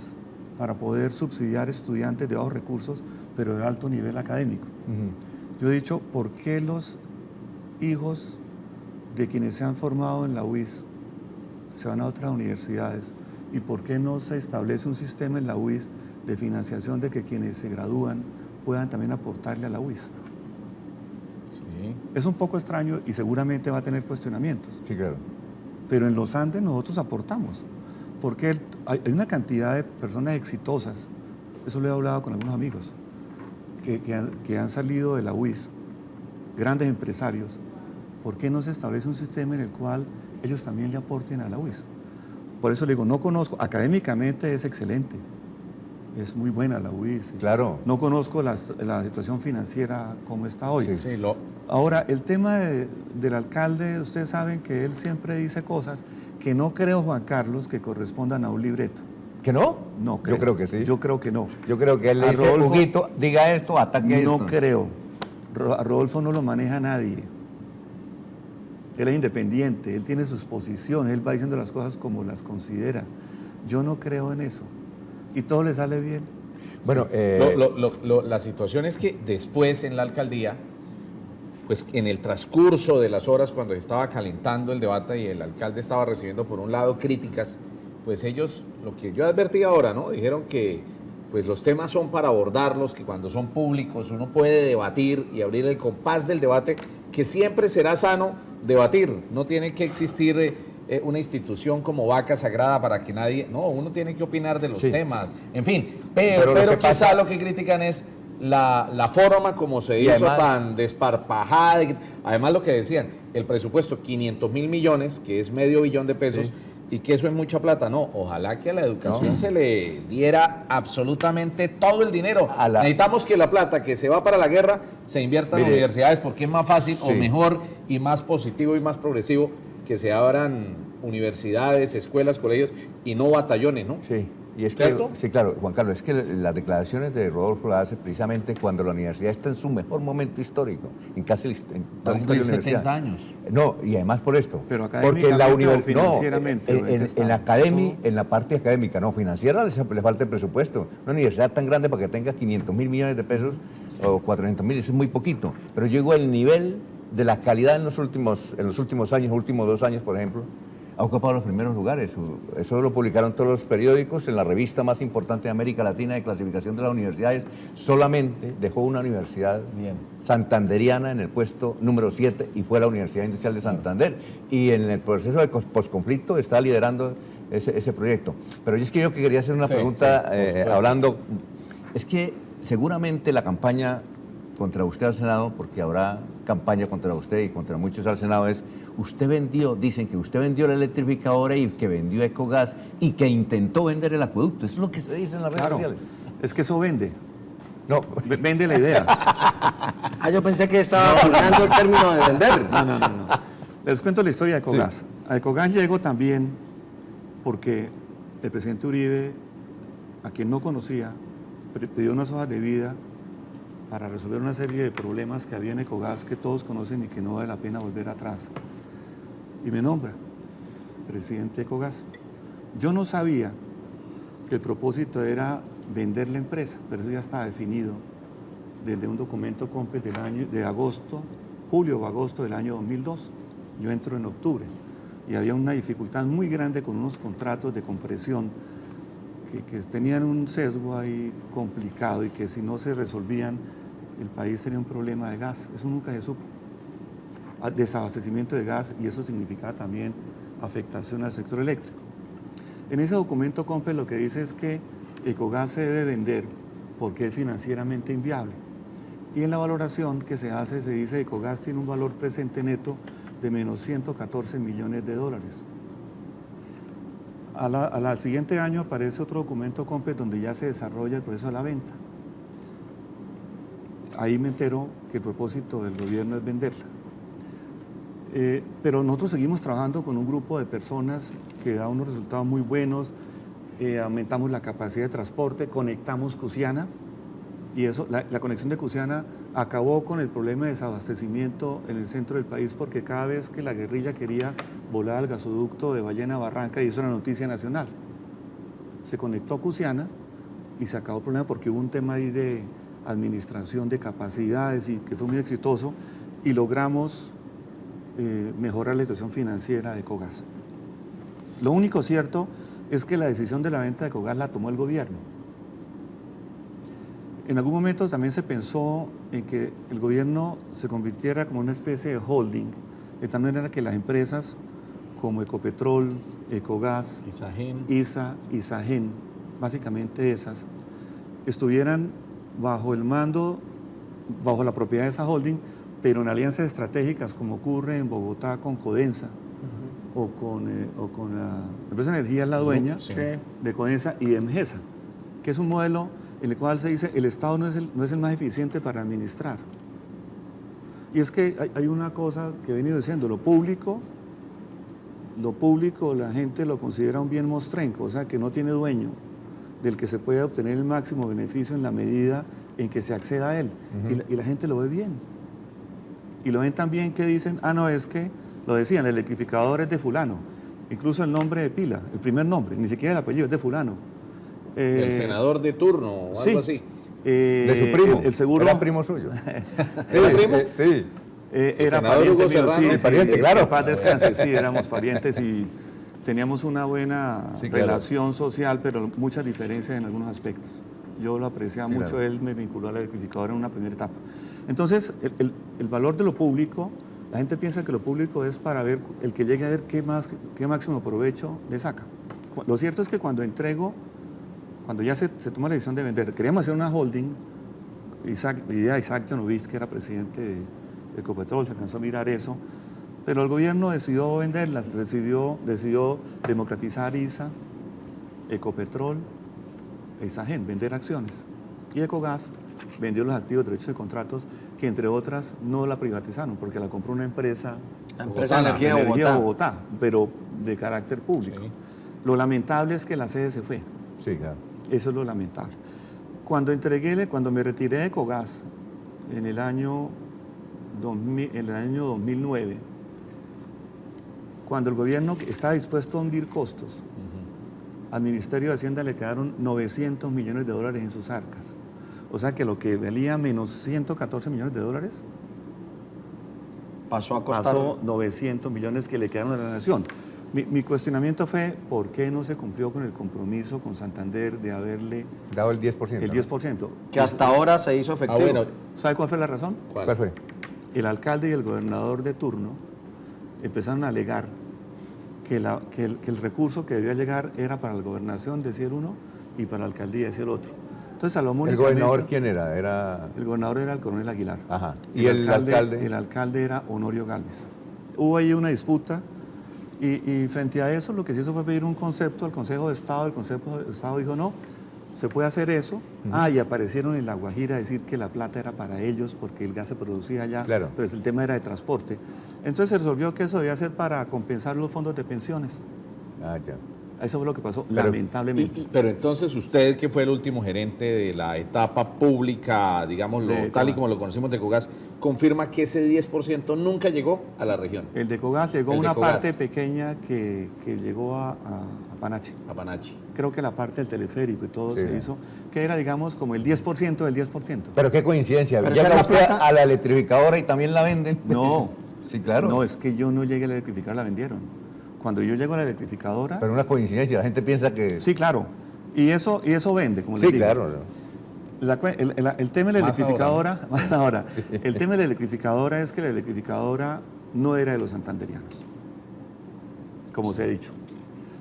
para poder subsidiar estudiantes de bajos recursos, pero de alto nivel académico. Yo he dicho, ¿por qué los hijos de quienes se han formado en la UIS se van a otras universidades ¿Y por qué no se establece un sistema en la UIS de financiación de que quienes se gradúan puedan también aportarle a la UIS?
Sí.
Es un poco extraño y seguramente va a tener cuestionamientos.
Sí, claro.
Pero en los Andes nosotros aportamos, porque hay una cantidad de personas exitosas, eso lo he hablado con algunos amigos, que han salido de la UIS, grandes empresarios. ¿Por qué no se establece un sistema en el cual ellos también le aporten a la UIS? Por eso le digo, no conozco, académicamente es excelente, es muy buena la UIS.
Claro.
No conozco la situación financiera como está hoy.
Sí.
Sí,
Ahora, el tema del alcalde, ustedes saben que él siempre dice cosas que no creo, Juan Carlos, que correspondan a un libreto.
¿Que no?
No creo.
Yo creo que sí.
Yo creo que no.
Yo creo que él le
A
dice,
Rodolfo,
Huguito, diga esto, ataque esto.
No creo. A Rodolfo no lo maneja nadie. Él es independiente, él tiene sus posiciones, él va diciendo las cosas como las considera. Yo no creo en eso. Y todo le sale bien.
Bueno,
la situación es que después en la alcaldía, pues en el transcurso de las horas cuando estaba calentando el debate y el alcalde estaba recibiendo por un lado críticas, pues ellos, lo que yo advertí ahora, ¿no? Dijeron que pues los temas son para abordarlos, que cuando son públicos uno puede debatir y abrir el compás del debate, que siempre será sano debatir, no tiene que existir una institución como vaca sagrada para que nadie, no, uno tiene que opinar de los
Sí.
temas, en fin, pero
lo que
quizá
pasa-
lo que critican es la forma como se
Y
hizo
además-
tan desparpajada, además lo que decían, el presupuesto 500.000 millones, que es medio billón de pesos,
Sí.
y que eso es mucha plata, no, ojalá que a la educación
No.
se le diera absolutamente todo el dinero.
A la-
Necesitamos que la plata que se va para la guerra se invierta en
Mire.
universidades porque es más fácil o
Sí.
mejor y más positivo y más progresivo que se abran universidades, escuelas, colegios y no batallones, ¿no?
sí. Y es que,
¿Cierto?
sí, claro, Juan Carlos, es que las declaraciones de Rodolfo las hace precisamente cuando la universidad está en su mejor momento histórico, en casi en toda la historia de la universidad.
70 años.
No, y además por esto.
Pero
porque la
académicamente o
universidad,
financieramente, ¿o en qué está?
en la parte académica, no, financiera le falta el presupuesto. Una universidad tan grande para que tenga 500.000 millones de pesos o 400.000, eso es muy poquito. Pero llegó el nivel de la calidad en los últimos años, últimos 2 años, por ejemplo, ha ocupado los primeros lugares. Eso lo publicaron todos los periódicos en la revista más importante de América Latina de clasificación de las universidades. Solamente dejó una universidad
Bien.
santanderiana en el puesto número 7 y fue la Universidad Industrial de Santander. Y en el proceso de posconflicto está liderando ese proyecto. Pero yo quería hacer una
Sí,
pregunta
sí, por supuesto.
hablando. Es que seguramente la campaña contra usted al Senado, porque habrá campaña contra usted y contra muchos al Senado, es dicen que usted vendió la electrificadora y que vendió Ecogas y que intentó vender el acueducto. Eso es lo que se dice en las redes
Claro,
sociales.
es que eso vende.
No,
Vende la idea.
Ah, yo pensé que estaba aplicando el término de vender.
No. Les cuento la historia de Ecogas. A Ecogas llegó también porque el presidente Uribe, a quien no conocía, pidió unas hojas de vida para resolver una serie de problemas que había en Ecogas que todos conocen y que no vale la pena volver atrás. Y me nombra presidente de Ecogas. Yo no sabía que el propósito era vender la empresa, pero eso ya estaba definido desde un documento COMPES del año de agosto, julio o agosto del año 2002. Yo entro en octubre y había una dificultad muy grande con unos contratos de compresión que tenían un sesgo ahí complicado y que si no se resolvían el país tenía un problema de gas. Eso nunca se supo. Desabastecimiento de gas y eso significaba también afectación al sector eléctrico. En ese documento COMPES lo que dice es que Ecogas se debe vender porque es financieramente inviable. Y en la valoración que se hace se dice que Ecogas tiene un valor presente neto de menos 114 millones de dólares. Al siguiente año aparece otro documento COMPES donde ya se desarrolla el proceso de la venta. Ahí me entero que el propósito del gobierno es venderla. Pero nosotros seguimos trabajando con un grupo de personas que da unos resultados muy buenos, aumentamos la capacidad de transporte, conectamos Cusiana, y eso, la conexión de Cusiana acabó con el problema de desabastecimiento en el centro del país, porque cada vez que la guerrilla quería volar al gasoducto de Ballena Barranca, y eso era noticia nacional, se conectó Cusiana y se acabó el problema porque hubo un tema ahí de administración de capacidades y que fue muy exitoso, y logramos mejorar la situación financiera de Ecogas. Lo único cierto es que la decisión de la venta de Ecogas la tomó el gobierno. En algún momento también se pensó en que el gobierno se convirtiera como una especie de holding, de tal manera que las empresas como Ecopetrol, Ecogas,
Isagen.
ISA, Isagen, básicamente esas, estuvieran bajo el mando, bajo la propiedad de esa holding, pero en alianzas estratégicas como ocurre en Bogotá con Codensa o con la empresa de energía, la dueña
Sí.
de Codensa y de Emgesa, que es un modelo en el cual se dice el Estado no es el más eficiente para administrar. Y es que hay una cosa que he venido diciendo, lo público la gente lo considera un bien mostrenco, o sea, que no tiene dueño, del que se puede obtener el máximo beneficio en la medida en que se acceda a él. Y la gente lo ve bien. Y lo ven tan bien que dicen, no, es que, lo decían, el electrificador es de fulano. Incluso el nombre de pila, el primer nombre, ni siquiera el apellido, es de fulano.
El senador de turno o algo así.
De su primo.
El seguro.
Era primo suyo.
¿Era primo?
Sí.
Era
senador
pariente
Hugo
mío,
Serrano.
sí,
Pariente, claro.
que paz descanse, sí, éramos parientes y teníamos una buena
Sí, claro.
relación social, pero muchas diferencias en algunos aspectos. Yo lo apreciaba
Sí,
mucho,
claro.
él me vinculó al electrificador en una primera etapa. Entonces, el valor de lo público, la gente piensa que lo público es para ver, el que llegue a ver qué máximo provecho le saca. Lo cierto es que cuando ya se toma la decisión de vender, queríamos hacer una holding, idea de Isaac Genovese, que era presidente de Ecopetrol, se alcanzó a mirar eso, pero el gobierno decidió venderlas, decidió democratizar ISA, Ecopetrol, Isagen, vender acciones. Y Ecogas vendió los activos, derechos de contratos, que entre otras no la privatizaron, porque la compró una empresa,
La empresa de energía de
Energía
Bogotá.
Bogotá, pero de carácter público.
Sí.
Lo lamentable es que la sede se fue.
Sí, claro.
Eso es lo lamentable. Cuando me retiré de Ecogas en el año 2009, cuando el gobierno estaba dispuesto a hundir costos, al Ministerio de Hacienda le quedaron 900 millones de dólares en sus arcas. O sea que lo que valía menos 114 millones de dólares,
Pasó a costar.
pasó 900 millones que le quedaron a la nación. Mi cuestionamiento fue, ¿por qué no se cumplió con el compromiso con Santander de haberle
Dado el 10%.
el
¿no?
10%?
Que hasta ahora se hizo efectivo.
bueno.
¿Sabe cuál fue la razón?
¿Cuál fue?
El alcalde y el gobernador de turno empezaron a alegar que el recurso que debía llegar era para la gobernación, decía el uno, y para la alcaldía, decía el otro. Entonces,
¿El gobernador quién era? Era...
El gobernador era el coronel Aguilar.
Ajá. ¿Y el alcalde?
El alcalde era Honorio Gálvez. Hubo ahí una disputa y frente a eso lo que se hizo fue pedir un concepto al Consejo de Estado. El Consejo de Estado dijo no, se puede hacer eso. Y aparecieron en La Guajira a decir que la plata era para ellos porque el gas se producía allá,
Claro.
pero el tema era de transporte. Entonces se resolvió que eso debía ser para compensar los fondos de pensiones.
Ah, ya.
Eso fue lo que pasó,
Pero-
lamentablemente.
Pero entonces usted, que fue el último gerente de la etapa pública, digámoslo,
De
tal y
Ecogas.
como lo conocimos de Ecogas, confirma que ese 10% nunca llegó a la región,
El de Ecogas llegó
El de
una
Ecogas.
parte pequeña que llegó a Panache.
a Panachi.
Creo que la parte del teleférico y todo
Sí.
se hizo, que era, digamos, como el 10% del 10%.
Pero qué coincidencia.
Pero
Llega
esa es la
usted
plata-
a la electrificadora y también la venden.
No.
Sí, claro.
No, es que yo no llegué a la electrificar, la vendieron. Cuando yo llego a la electrificadora...
Pero una coincidencia. La gente piensa que...
Sí, claro. Y eso vende, como
Sí,
les digo.
claro.
El tema de la
Más
electrificadora, ahora, el tema de la electrificadora es que la electrificadora no era de los santanderianos, como se ha dicho.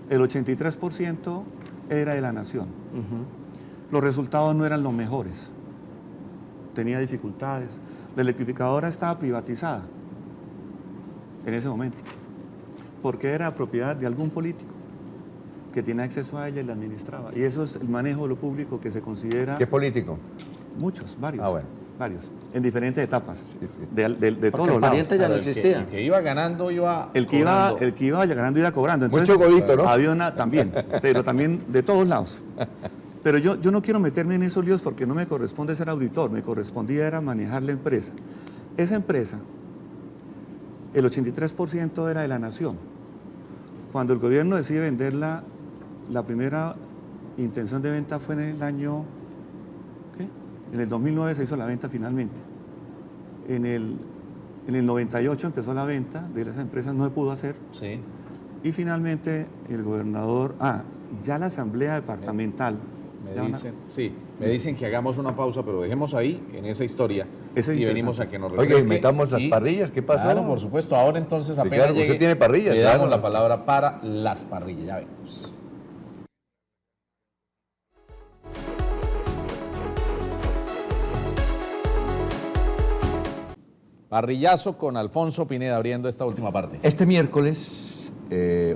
El 83% era de la nación. Los resultados no eran los mejores. Tenía dificultades. La electrificadora estaba privatizada en ese momento, porque era propiedad de algún político que tiene acceso a ella y la administraba. Y eso es el manejo de lo público que se considera...
¿Qué político?
Muchos, varios.
Ah, bueno.
Varios, en diferentes etapas,
Sí, sí.
de
Porque
todos
el
los lados.
pariente ya no
Pero
existía.
El que iba ganando iba
El que iba ganando iba cobrando. Entonces,
Mucho godito, ¿no?
Había una también, pero también de todos lados. Pero yo no quiero meterme en esos líos porque no me corresponde ser auditor, me correspondía era manejar la empresa. Esa empresa, el 83% era de la nación. Cuando el gobierno decide venderla, la primera intención de venta fue en el año, ¿qué? En el 2009 se hizo la venta finalmente. En el 98 empezó la venta de esas empresas, no se pudo hacer.
Sí.
Y finalmente el gobernador, ya la Asamblea Departamental...
Me dicen que hagamos una pausa, pero dejemos ahí, en esa historia,
Eso es
y
interesante.
venimos a que nos
Oiga,
refresque.
invitamos las
Y-
parrillas, ¿qué pasó?
Claro, por supuesto. Ahora entonces
Sí,
apenas
claro, usted
llegue,
tiene parrillas,
le damos
claro.
la palabra para las parrillas, ya vemos. Parrillazo con Alfonso Pineda abriendo esta última parte.
Este miércoles,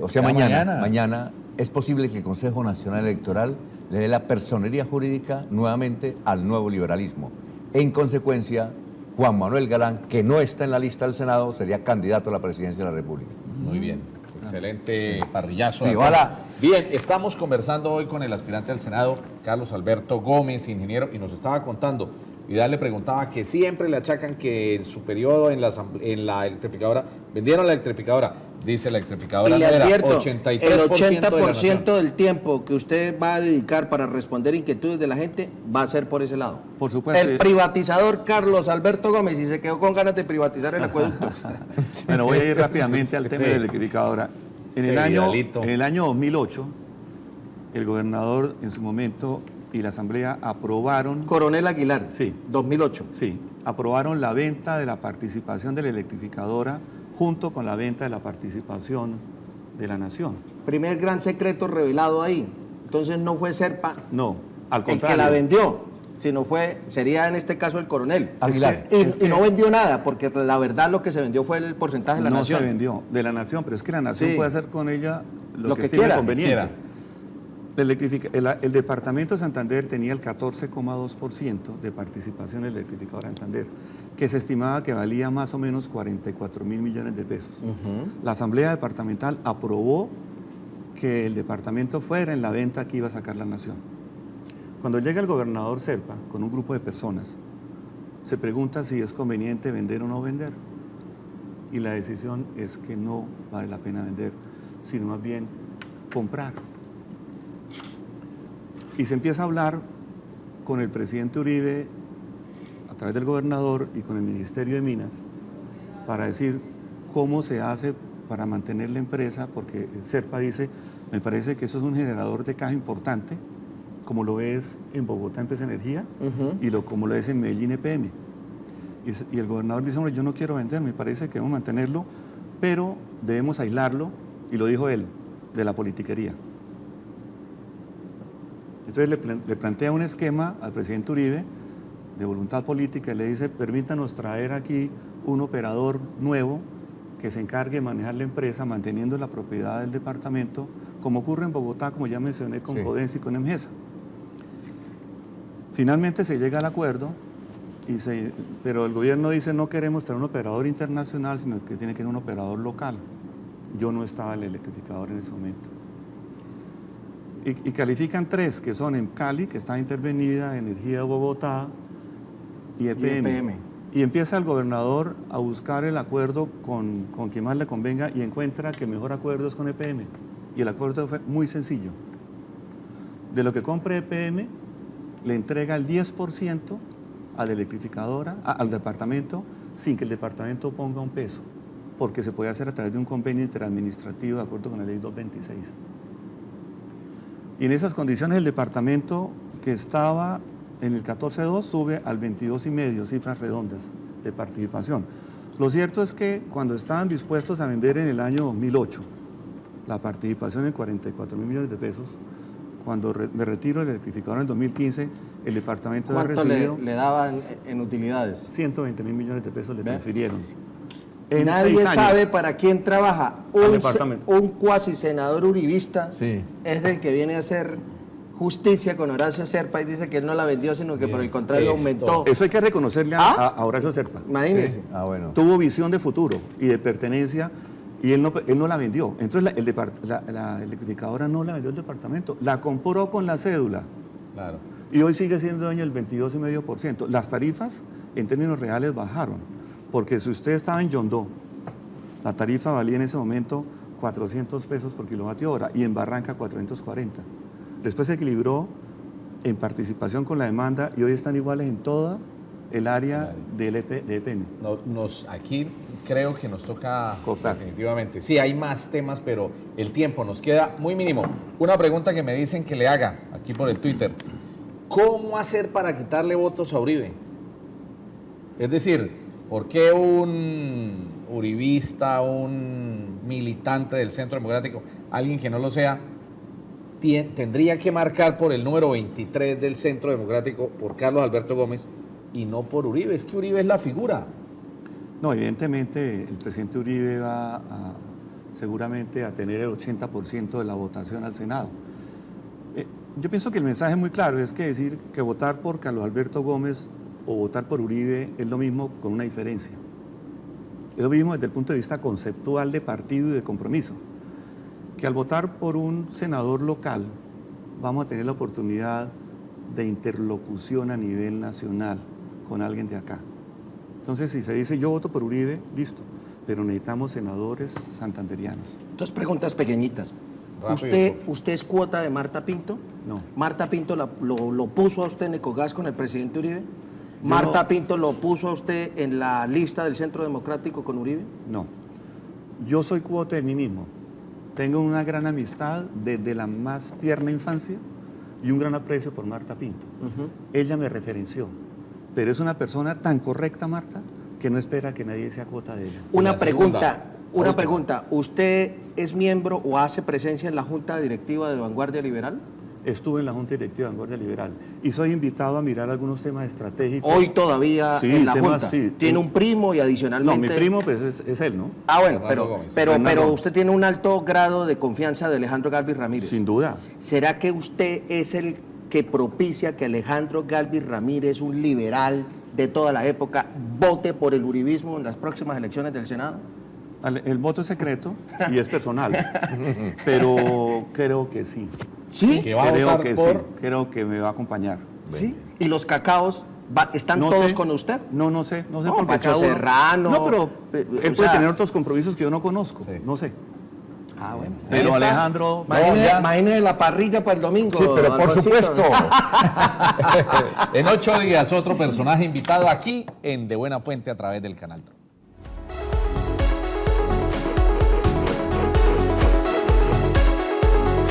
o sea,
Ya
mañana,
mañana.
es posible que el Consejo Nacional Electoral le dé la personería jurídica nuevamente al nuevo liberalismo. En consecuencia, Juan Manuel Galán, que no está en la lista del Senado, sería candidato a la presidencia de la República.
Muy bien, excelente parrillazo.
Sí, ojalá.
Bien, estamos conversando hoy con el aspirante al Senado, Carlos Alberto Gómez, ingeniero, y nos estaba contando. Vidal le preguntaba que siempre le achacan que en su periodo en la electrificadora, vendieron la electrificadora. Dice la electrificadora
Y
no
le
era
advierto,
83%
el
de la nación.
80% del tiempo que usted va a dedicar para responder inquietudes de la gente va a ser por ese lado.
Por supuesto.
El privatizador Carlos Alberto Gómez, y se quedó con ganas de privatizar el acueducto.
Bueno, voy a ir rápidamente al tema
Sí.
de la electrificadora. En
Sí,
el año,
Vidalito.
en el año 2008, el gobernador en su momento y la Asamblea aprobaron,
Coronel Aguilar,
Sí.
2008.
sí, aprobaron la venta de la participación de la electrificadora junto con la venta de la participación de la nación.
Primer gran secreto revelado ahí. Entonces no fue Serpa
No, al
el que
contrario.
la vendió, sino sería en este caso el coronel.
Aguilar.
Y no vendió nada, porque la verdad lo que se vendió fue el porcentaje de la
no
nación.
se vendió de la nación, pero es que la nación
Sí.
puede hacer con ella lo,
Lo
que
que
estime
quiera.
conveniente.
Quiera.
El departamento de Santander tenía el 14,2% de participación en la electrificadora de Santander, que se estimaba que valía más o menos 44.000 millones de pesos. La Asamblea Departamental aprobó que el departamento fuera en la venta que iba a sacar la nación. Cuando llega el gobernador Serpa con un grupo de personas, se pregunta si es conveniente vender o no vender. Y la decisión es que no vale la pena vender, sino más bien comprar. Y se empieza a hablar con el presidente Uribe a través del gobernador y con el Ministerio de Minas para decir cómo se hace para mantener la empresa, porque Serpa dice, me parece que eso es un generador de caja importante, como lo es en Bogotá Empresa Energía y como lo es en Medellín EPM. Y el gobernador dice, hombre, yo no quiero vender, me parece que debemos mantenerlo, pero debemos aislarlo, y lo dijo él, de la politiquería. Entonces le plantea un esquema al presidente Uribe de voluntad política y le dice, permítanos traer aquí un operador nuevo que se encargue de manejar la empresa manteniendo la propiedad del departamento, como ocurre en Bogotá, como ya mencioné, con
Sí.
Codensa y con Emgesa. Finalmente se llega al acuerdo, pero el gobierno dice no queremos tener un operador internacional, sino que tiene que ser un operador local. Yo no estaba en el electrificador en ese momento. Y califican tres, que son en Cali, que está intervenida, Energía de Bogotá y EPM. Y empieza el gobernador a buscar el acuerdo con quien más le convenga y encuentra que el mejor acuerdo es con EPM. Y el acuerdo fue muy sencillo. De lo que compre EPM, le entrega el 10% a la electrificadora, al departamento, sin que el departamento ponga un peso, porque se puede hacer a través de un convenio interadministrativo de acuerdo con la ley 226. Y en esas condiciones el departamento que estaba en el 14.2 sube al 22,5, cifras redondas de participación. Lo cierto es que cuando estaban dispuestos a vender en el año 2008 la participación en 44.000 millones de pesos, cuando me retiro del electrificador en el 2015, el departamento había
¿Cuánto
recibido
le daban en utilidades?
120.000 millones de pesos le
Ve.
transfirieron. En
Nadie
6 años.
sabe para quién trabaja.
Al departamento.
Un cuasi senador uribista
Sí.
es el que viene a hacer justicia con Horacio Serpa y dice que él no la vendió, sino que por el contrario
Esto.
aumentó.
Eso hay que reconocerle a Horacio Serpa.
Imagínese.
Ah, bueno.
Tuvo visión de futuro y de pertenencia y él no la vendió. Entonces la electrificadora no la vendió el departamento, la compró con la cédula
Claro.
y hoy sigue siendo dueño del 22,5%. Las tarifas en términos reales bajaron, porque si usted estaba en Yondó, la tarifa valía en ese momento 400 pesos por kilovatio hora y en Barranca 440. Después se equilibró en participación con la demanda y hoy están iguales en toda el área de EPM.
Aquí creo que nos toca
Cortar.
definitivamente. Sí, hay más temas, pero el tiempo nos queda muy mínimo. Una pregunta que me dicen que le haga aquí por el Twitter. ¿Cómo hacer para quitarle votos a Uribe? Es decir, ¿por qué un uribista, un militante del Centro Democrático, alguien que no lo sea, tendría que marcar por el número 23 del Centro Democrático, por Carlos Alberto Gómez, y no por Uribe? Es que Uribe es la figura.
No, evidentemente el presidente Uribe va seguramente a tener el 80% de la votación al Senado. Yo pienso que el mensaje es muy claro, es que decir que votar por Carlos Alberto Gómez o votar por Uribe es lo mismo con una diferencia. Es lo mismo desde el punto de vista conceptual de partido y de compromiso. Que al votar por un senador local vamos a tener la oportunidad de interlocución a nivel nacional con alguien de acá. Entonces, si se dice yo voto por Uribe, listo, pero necesitamos senadores santanderianos.
Dos preguntas pequeñitas.
Rápido.
¿Usted es cuota de Marta Pinto?
No.
¿Marta Pinto lo puso a usted en Ecogás con el presidente Uribe? ¿Marta Pinto lo puso a usted en la lista del Centro Democrático con Uribe?
No. Yo soy cuota de mí mismo. Tengo una gran amistad desde la más tierna infancia y un gran aprecio por Marta Pinto. Ella me referenció, pero es una persona tan correcta, Marta, que no espera que nadie sea cuota de ella.
Una pregunta. ¿Usted es miembro o hace presencia en la Junta Directiva de Vanguardia Liberal?
Estuve en la Junta Directiva de Vanguardia Liberal y soy invitado a mirar algunos temas estratégicos.
Hoy todavía
Sí,
en la
temas,
Junta.
sí.
Tiene un primo y adicionalmente...
No, mi primo pues es él, ¿no?
Ah, bueno,
Fernando Gómez.
pero usted tiene un alto grado de confianza de Alejandro Galvis Ramírez.
Sin duda.
¿Será que usted es el que propicia que Alejandro Galvis Ramírez, un liberal de toda la época, vote por el uribismo en las próximas elecciones del Senado?
El voto es secreto y es personal, pero creo que sí.
¿Sí?
Que va a
Creo
votar
que
por...
sí, creo que me va a acompañar.
¿Sí? ¿Y los cacaos están
No
todos
sé.
con usted?
No sé
No,
porque
Pacho
cada uno-
Serrano,
No, pero él
o
puede
sea-
tener otros compromisos que yo no conozco,
Sí.
no sé.
Ah, bueno.
Pero
está.
Alejandro,
Imagine la parrilla para el domingo.
Sí, pero por
Alfonsito.
supuesto. En 8 días, otro personaje invitado aquí en De Buena Fuente a través del Canal 3.